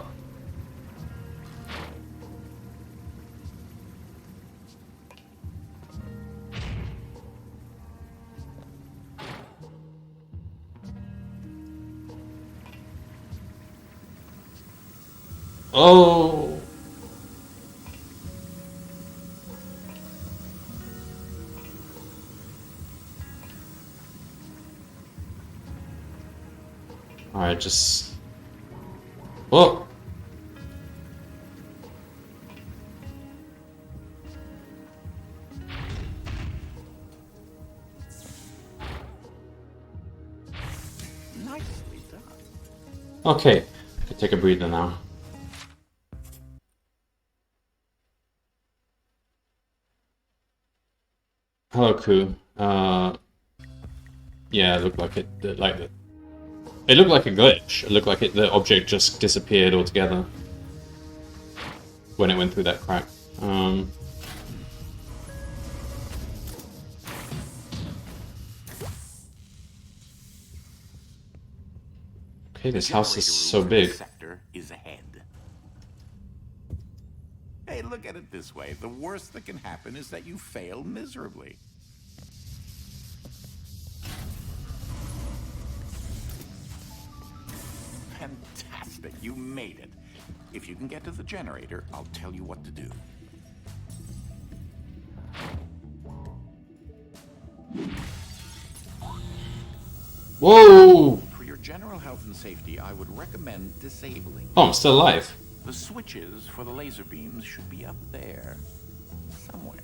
Oh! Alright, just... Whoa! Nicely done. Okay, I can take a breather now. hello, Ku. Yeah, it looked like it. It looked like a glitch. It looked like the object just disappeared altogether when it went through that crack. Okay, this house is so big. Sector is ahead. Hey, look at it this way. The worst that can happen is that you fail miserably. Fantastic, you made it. If you can get to the generator, I'll tell you what to do. Whoa! For your general health and safety, I would recommend disabling. Oh, I'm still alive. The switches for the laser beams should be up there somewhere.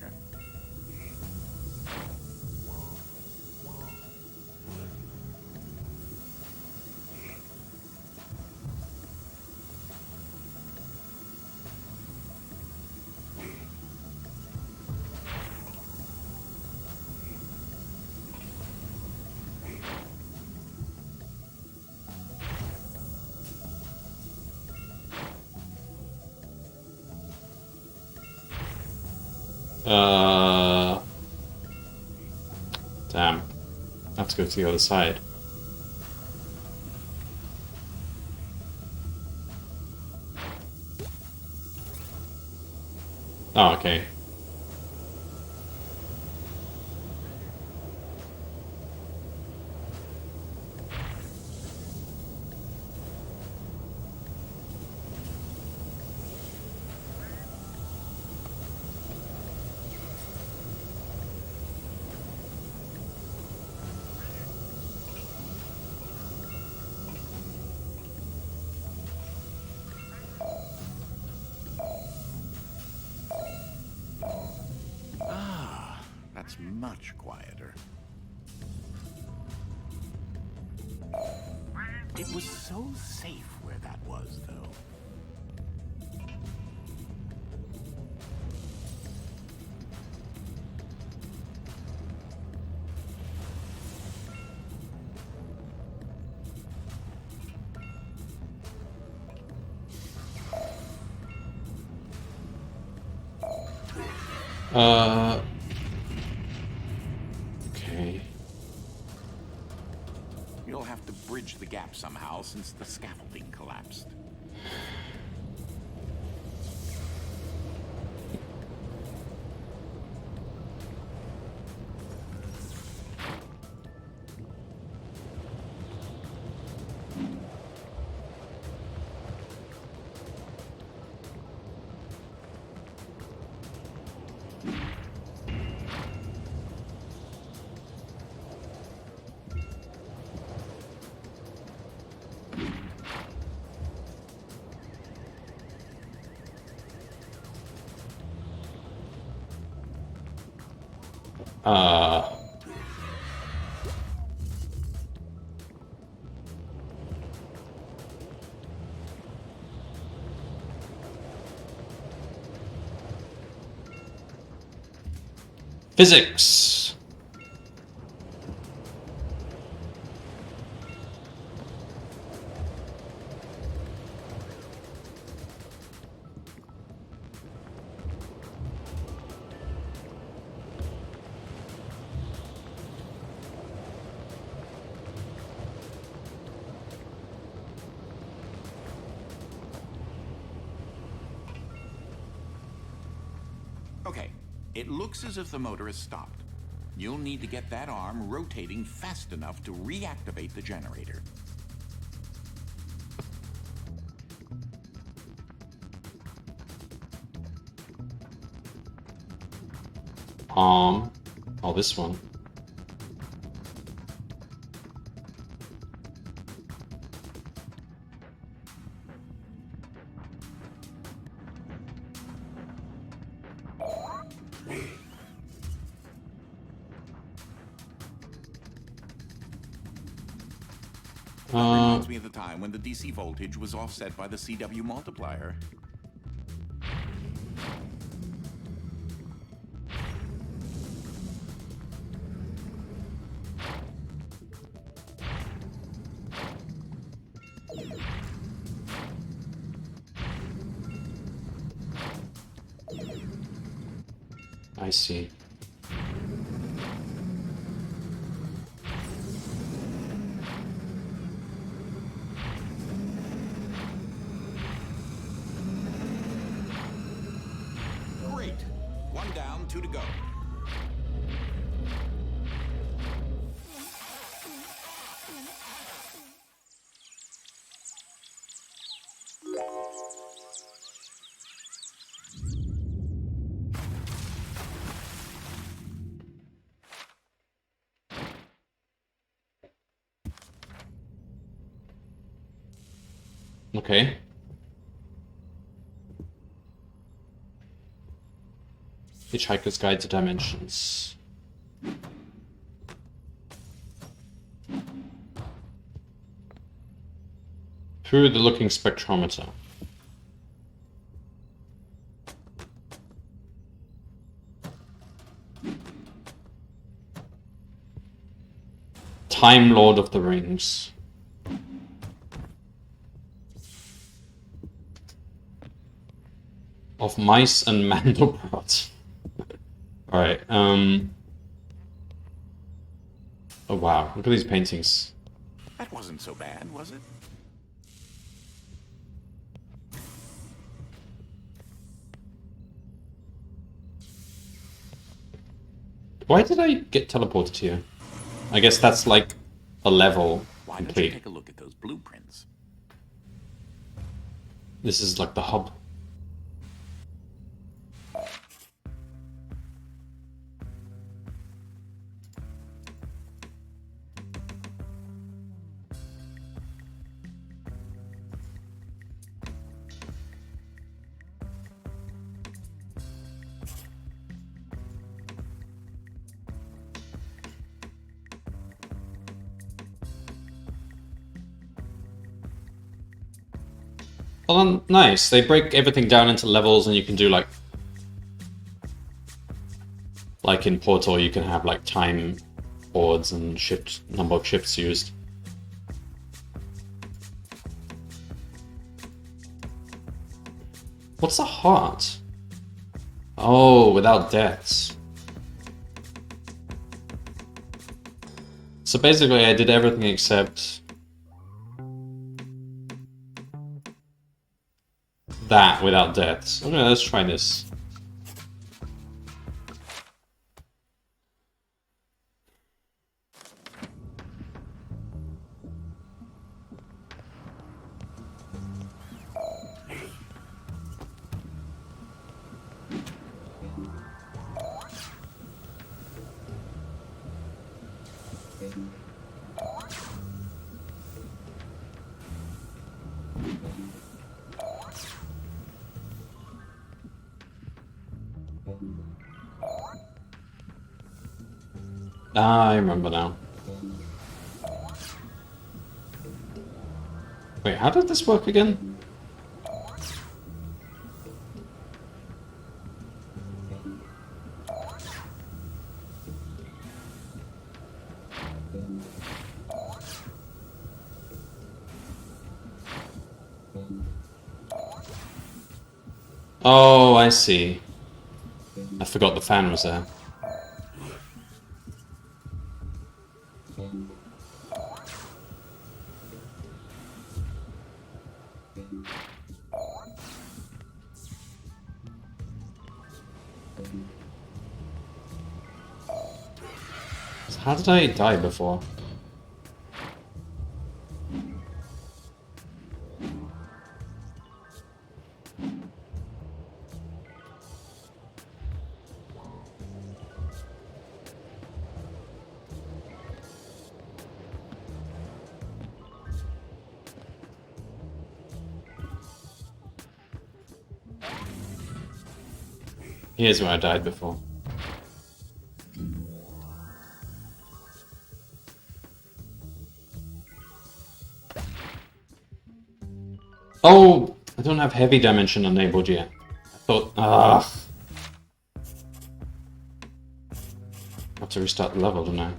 Damn. I have to go to the other side. Oh, okay. That's much quieter. It was so safe where that was, though. Okay. You'll have to bridge the gap somehow since the scaffolding collapsed. Physics. Okay, it looks as if the motor has stopped. You'll need to get that arm rotating fast enough to reactivate the generator. Oh, this one. Reminds me of the time when the DC voltage was offset by the CW multiplier. I see. Great. One down, two to go. Okay. Hitchhiker's Guide to Dimensions. Through the looking spectrometer. Time Lord of the Rings. Of Mice and Mandelbrot. Alright, oh wow, look at these paintings. That wasn't so bad, was it? Why did I get teleported here? I guess that's like a level Why don't you complete. take a look at those blueprints? This is like the hub. Well, nice. They break everything down into levels, and you can do like in Portal, you can have like time boards and shift number of shifts used. What's a heart? Oh, without deaths. So basically, I did everything except that without deaths. Okay, let's try this. Ah, I remember now. Wait, how did this work again? Oh, I see. I forgot the fan was there. How did I die before? Here's where I died before. Oh, I don't have heavy dimension enabled yet. I thought, I have to restart the level, don't I?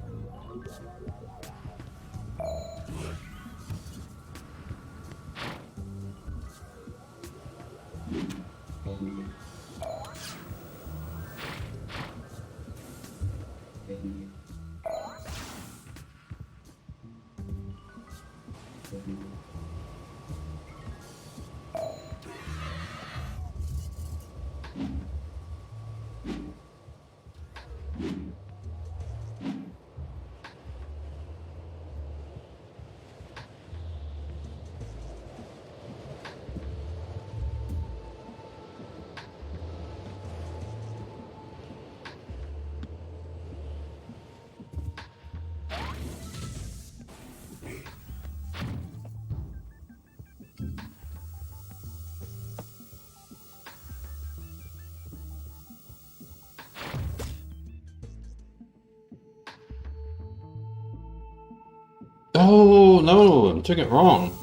Oh, no, I'm doing it wrong.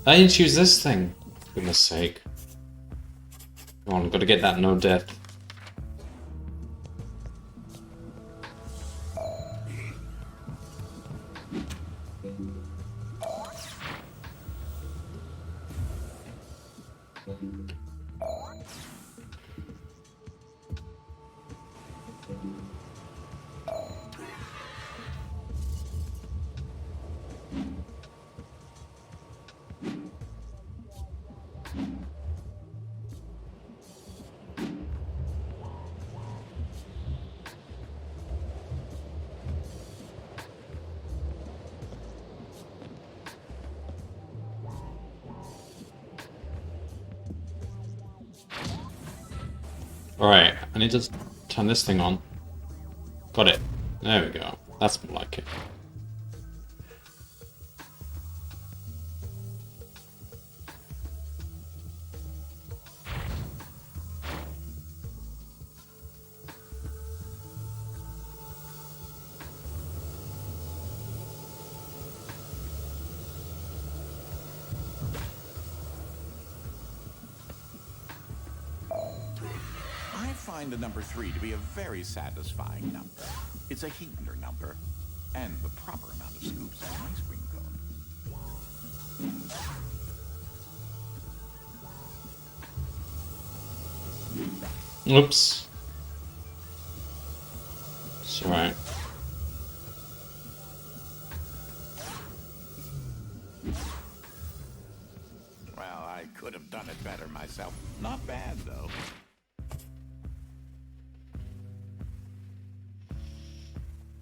I didn't choose this thing. For goodness sake. Come on, gotta get that no death. Alright, I need to turn this thing on. Got it. There we go. That's more like it. I find the number 3 to be a very satisfying number. It's a Heitner number, and the proper amount of scoops of an ice cream cone. Oops. It's alright. Well, I could have done it better myself. Not bad, though.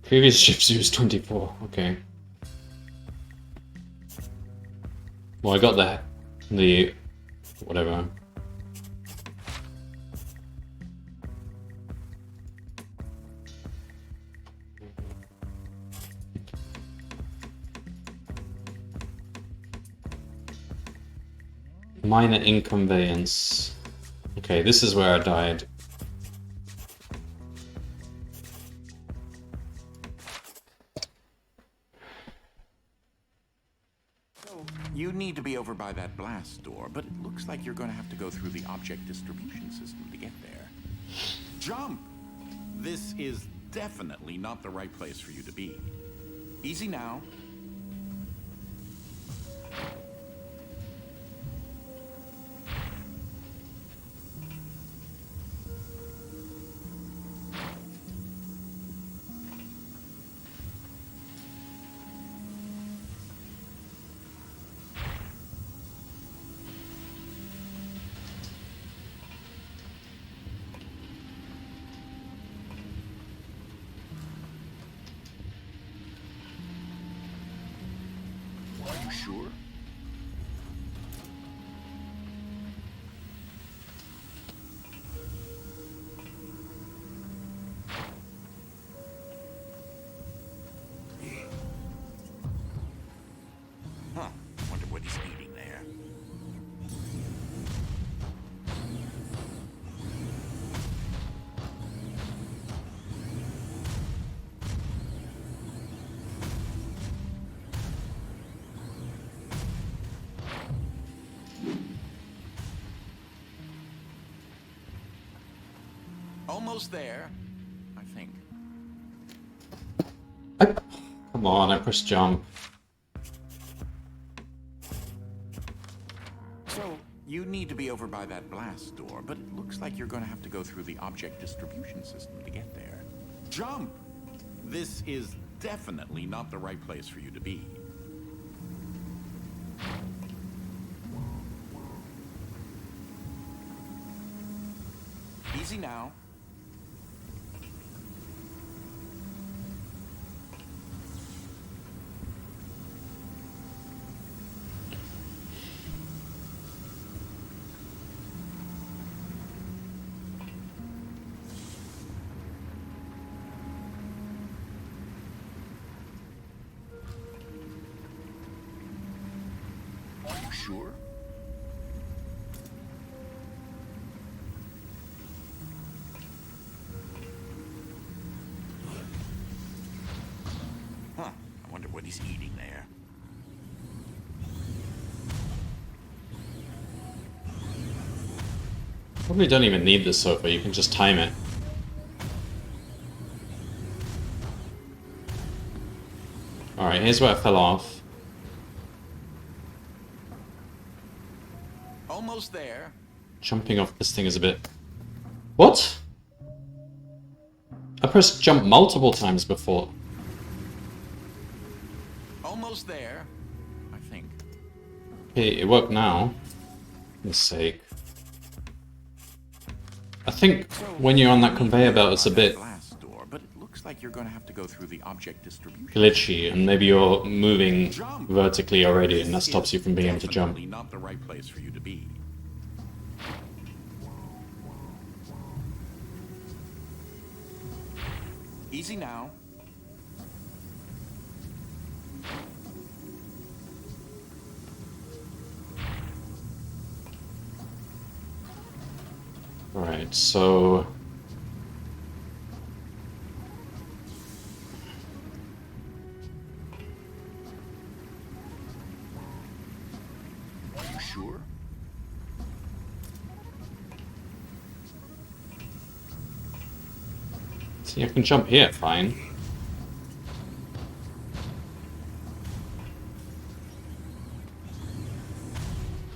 Previous ships used 24, okay. Well, I got the whatever. Minor inconveyance. Okay, this is where I died. You need to be over by that blast door, but it looks like you're going to have to go through the object distribution system to get there. Jump! This is definitely not the right place for you to be. Easy now. Are you sure? Huh. Wonder what he's eating there. Almost there, I think. Come on, I pressed jump. So, you need to be over by that blast door, but it looks like you're going to have to go through the object distribution system to get there. Jump! This is definitely not the right place for you to be. Easy now. Sure. Huh. I wonder what he's eating there. Probably don't even need the sofa, you can just time it. Alright, here's where I fell off. Almost there. Jumping off this thing is a bit... What? I pressed jump multiple times before. Almost there, I think. Okay, it worked now. For goodness sake. I think when you're on that conveyor belt, it's a bit but it looks like you're going to have to go through the object distribution. glitchy, and maybe you're moving vertically already, and that stops you from being able to jump. Definitely not the right place for you to be. Easy now. Alright, so... Sure. See, I can jump here, fine.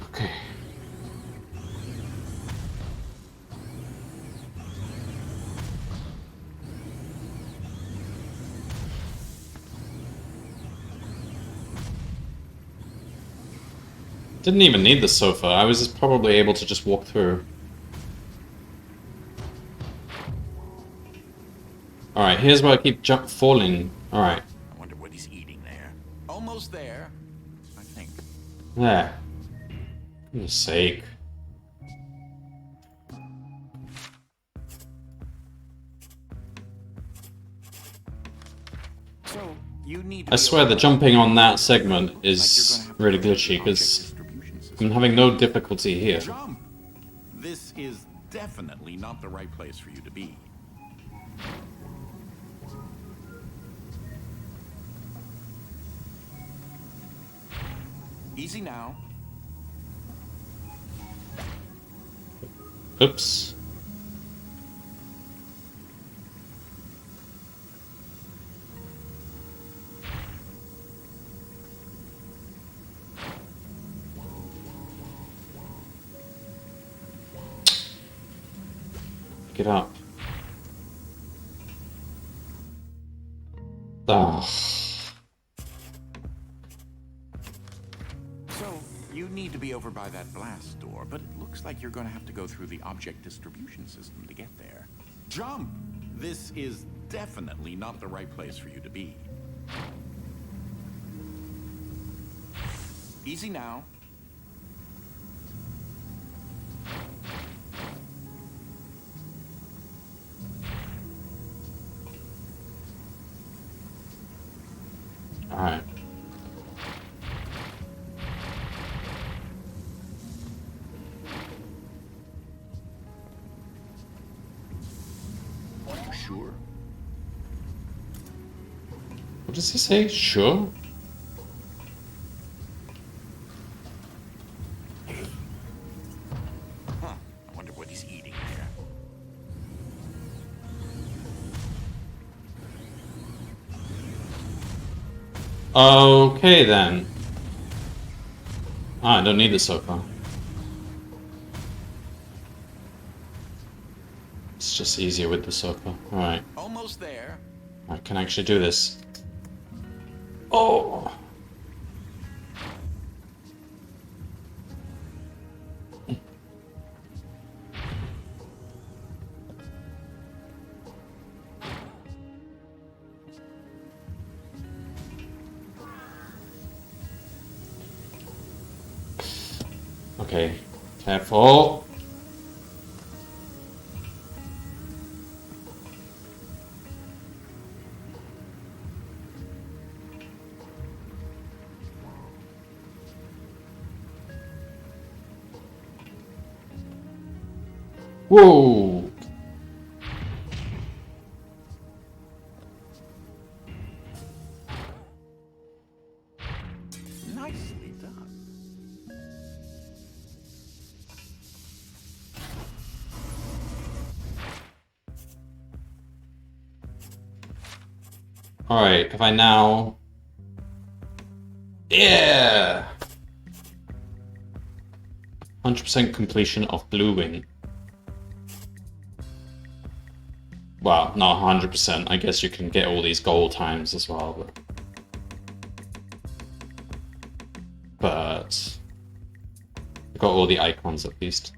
Okay. Didn't even need the sofa, I was just probably able to just walk through. Alright, here's where I keep falling. Alright. I wonder what he's eating there. Almost there, I think. There. For goodness sake. So, you need I swear the jumping on that segment is really glitchy, because I'm having no difficulty here. Jump! This is definitely not the right place for you to be. Easy now. Oops. Get up. Ah. So, you need to be over by that blast door, but it looks like you're going to have to go through the object distribution system to get there. Jump! This is definitely not the right place for you to be. Easy now. Alright. Sure. What does he say? Sure? Huh. I wonder what he's eating there. Okay then. Ah, I don't need the sofa. It's just easier with the sofa. Alright. Almost there. I can actually do this. Oh! Okay, careful. Whoa! Nicely done. Alright, if I now... Yeah! 100% completion of Blue Wing. Well, not 100%. I guess you can get all these goal times as well. But I got all the icons at least.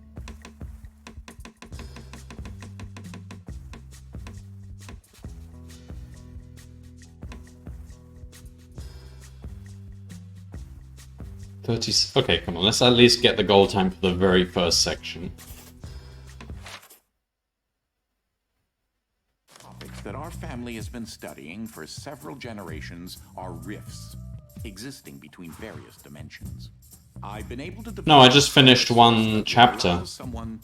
Okay, come on. Let's at least get the goal time for the very first section. Topics that our family has been studying for several generations are rifts existing between various dimensions. I've been able to No, I just finished one chapter,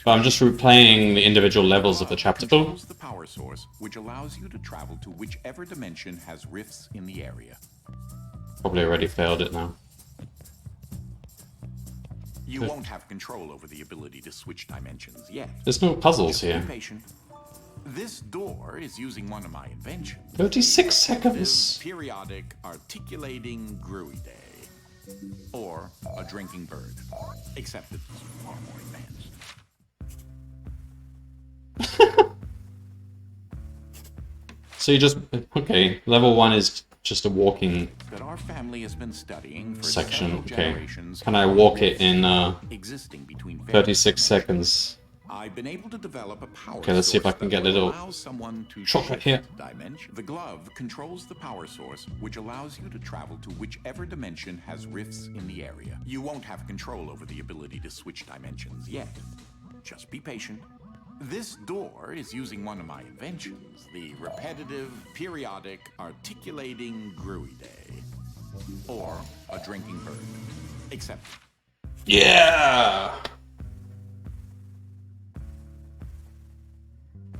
but I'm just replaying the individual levels of the chapter. Oh. The power source, which allows you to travel to whichever dimension has rifts in the area. Probably already failed it now. You won't have control over the ability to switch dimensions yet. There's no puzzles Just here. be patient. This door is using one of my inventions. 36 seconds. Periodic articulating gruidae. Or a drinking bird. Except it's far more advanced. So you just... Okay, level 1 is just a walking That our family has been studying for section. several Okay. generations. Can I walk it in Existing between 36 seconds? I've been able to develop a power Okay, let's see if I source can that get a will little allow someone to shortcut shift here. dimension. The glove controls the power source, which allows you to travel to whichever dimension has rifts in the area. You won't have control over the ability to switch dimensions yet. Just be patient. This door is using one of my inventions, the repetitive, periodic, articulating gruidae. Or a drinking bird. Except... Yeah!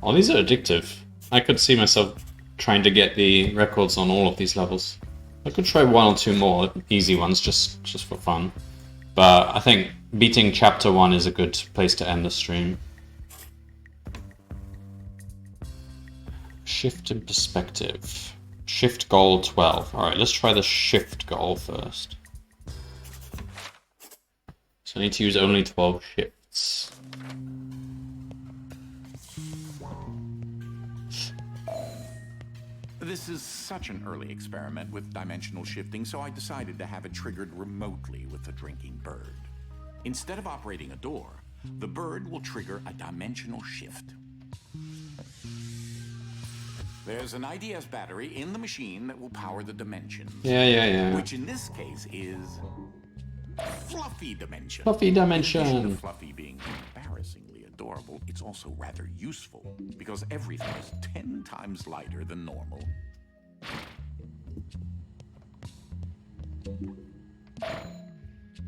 Oh, these are addictive. I could see myself trying to get the records on all of these levels. I could try one or two more easy ones just for fun. But I think beating chapter 1 is a good place to end the stream. Shift in perspective. Shift goal 12. Alright, let's try the shift goal first. So I need to use only 12 shifts. This is such an early experiment with dimensional shifting, so I decided to have it triggered remotely with the drinking bird. Instead of operating a door, the bird will trigger a dimensional shift. There's an IDS battery in the machine that will power the dimensions. Yeah. Which in this case is... Fluffy dimension. Fluffy dimension. In addition to Fluffy being embarrassingly adorable, it's also rather useful, because everything is 10 times lighter than normal.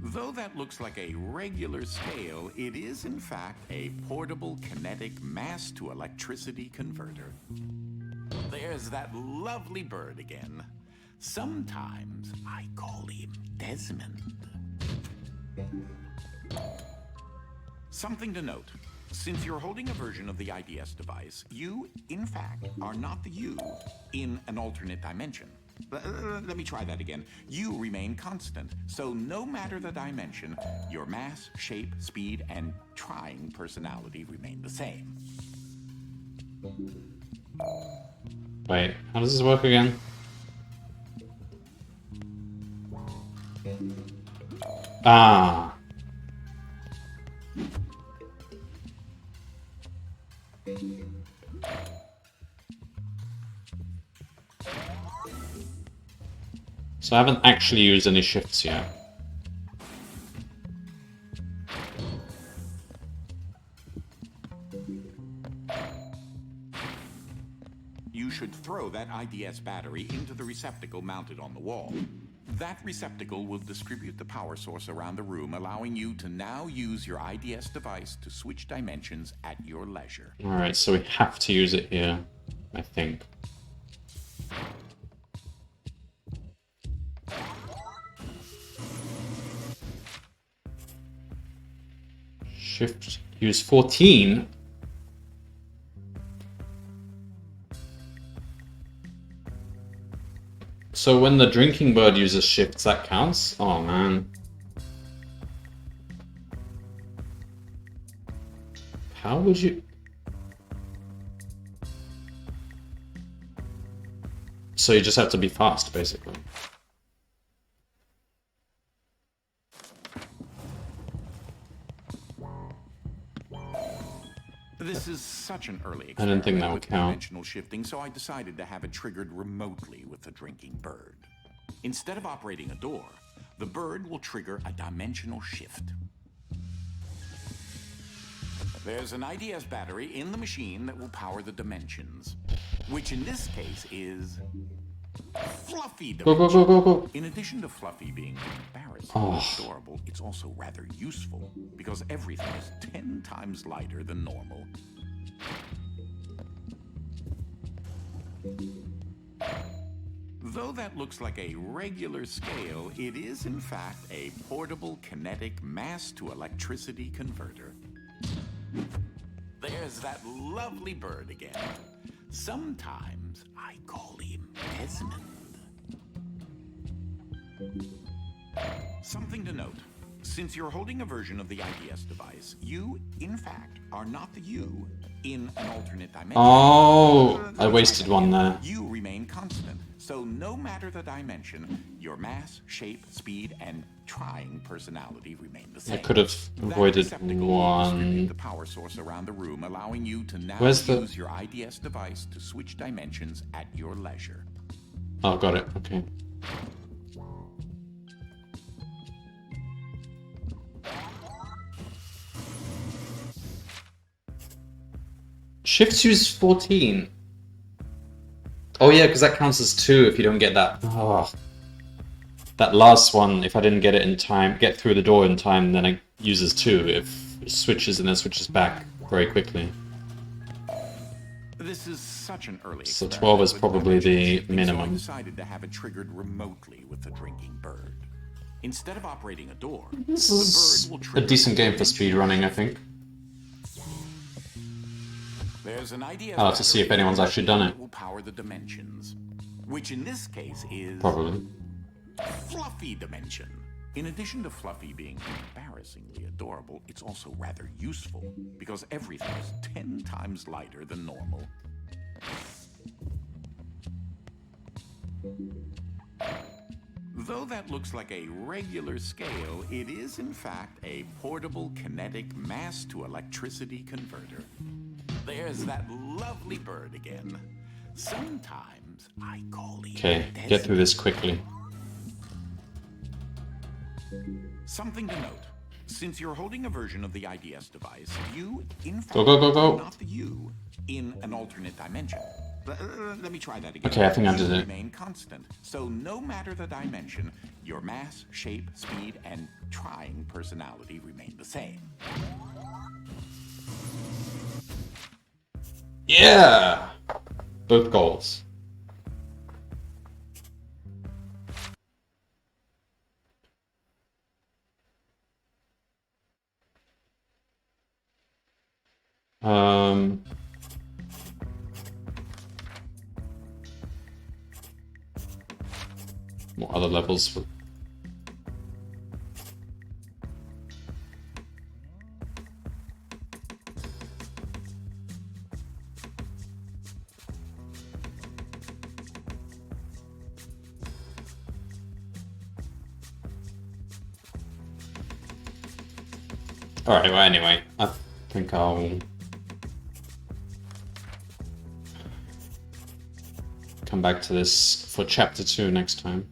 Though that looks like a regular scale, it is in fact a portable kinetic mass to electricity converter. There's that lovely bird again. Sometimes I call him Desmond. Something to note. Since you're holding a version of the IDS device, you, in fact, are not the you in an alternate dimension. Let me try that again. You remain constant, so no matter the dimension, your mass, shape, speed, and trying personality remain the same. Wait, how does this work again? Ah. So I haven't actually used any shifts yet. IDS battery into the receptacle mounted on the wall. That receptacle will distribute the power source around the room, allowing you to now use your IDS device to switch dimensions at your leisure. Alright, so we have to use it here, I think. Shift, use 14. So when the drinking bird uses shifts, that counts? Oh man. How would you... So you just have to be fast, basically. This is such an early I didn't think experiment that would with count. dimensional shifting, so I decided to have it triggered remotely with the drinking bird. Instead of operating a door, the bird will trigger a dimensional shift. There's an IDS battery in the machine that will power the dimensions, which in this case is Fluffy Go, dimension. go, go, go, go. In addition to Fluffy being embarrassingly adorable, it's also rather useful because everything is 10 times lighter than normal. Though that looks like a regular scale, it is in fact a portable kinetic mass to electricity converter. There's that lovely bird again. Sometimes I call him Desmond. Something to note. Since you're holding a version of the IDS device, you, in fact, are not the you in an alternate dimension. Oh, I wasted one there. You remain constant. So no matter the dimension, your mass, shape, speed, and trying personality remain the same. I could have avoided one. The power source around the room, allowing you to now Where's use your IDS device to switch dimensions at your leisure. Oh, got it. Okay. Shifts use 14. Oh yeah, because that counts as 2 if you don't get that. Oh. That last one, if I didn't get it in time, get through the door in time, then it uses 2 if it switches and then switches back very quickly. This is such an early So experiment 12 is with probably the dimensional shifting, so I minimum. decided to have it triggered remotely with the drinking bird. Instead of operating a door, This the is bird will a trigger decent game for speedrunning, I think. There's an IDS I'll have to see if battery anyone's actually done it. that will power the dimensions, which in this case is Probably. Fluffy dimension. In addition to Fluffy being embarrassingly adorable, it's also rather useful because everything is 10 times lighter than normal. Though that looks like a regular scale, it is in fact a portable kinetic mass to electricity converter. There's that lovely bird again. Sometimes I call him Okay, get Desmond. through this quickly. Something to note. Since you're holding a version of the IDS device, you, in fact, Go, go, go, go. are not the you in an alternate dimension. Let me try that again. Okay, I think I You did it. remain constant. So no matter the dimension, your mass, shape, speed, and trying personality remain the same. Yeah! Both goals. What other levels? Alright, well anyway, I think I'll come back to this for chapter 2 next time.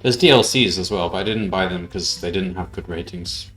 There's DLCs as well, but I didn't buy them because they didn't have good ratings.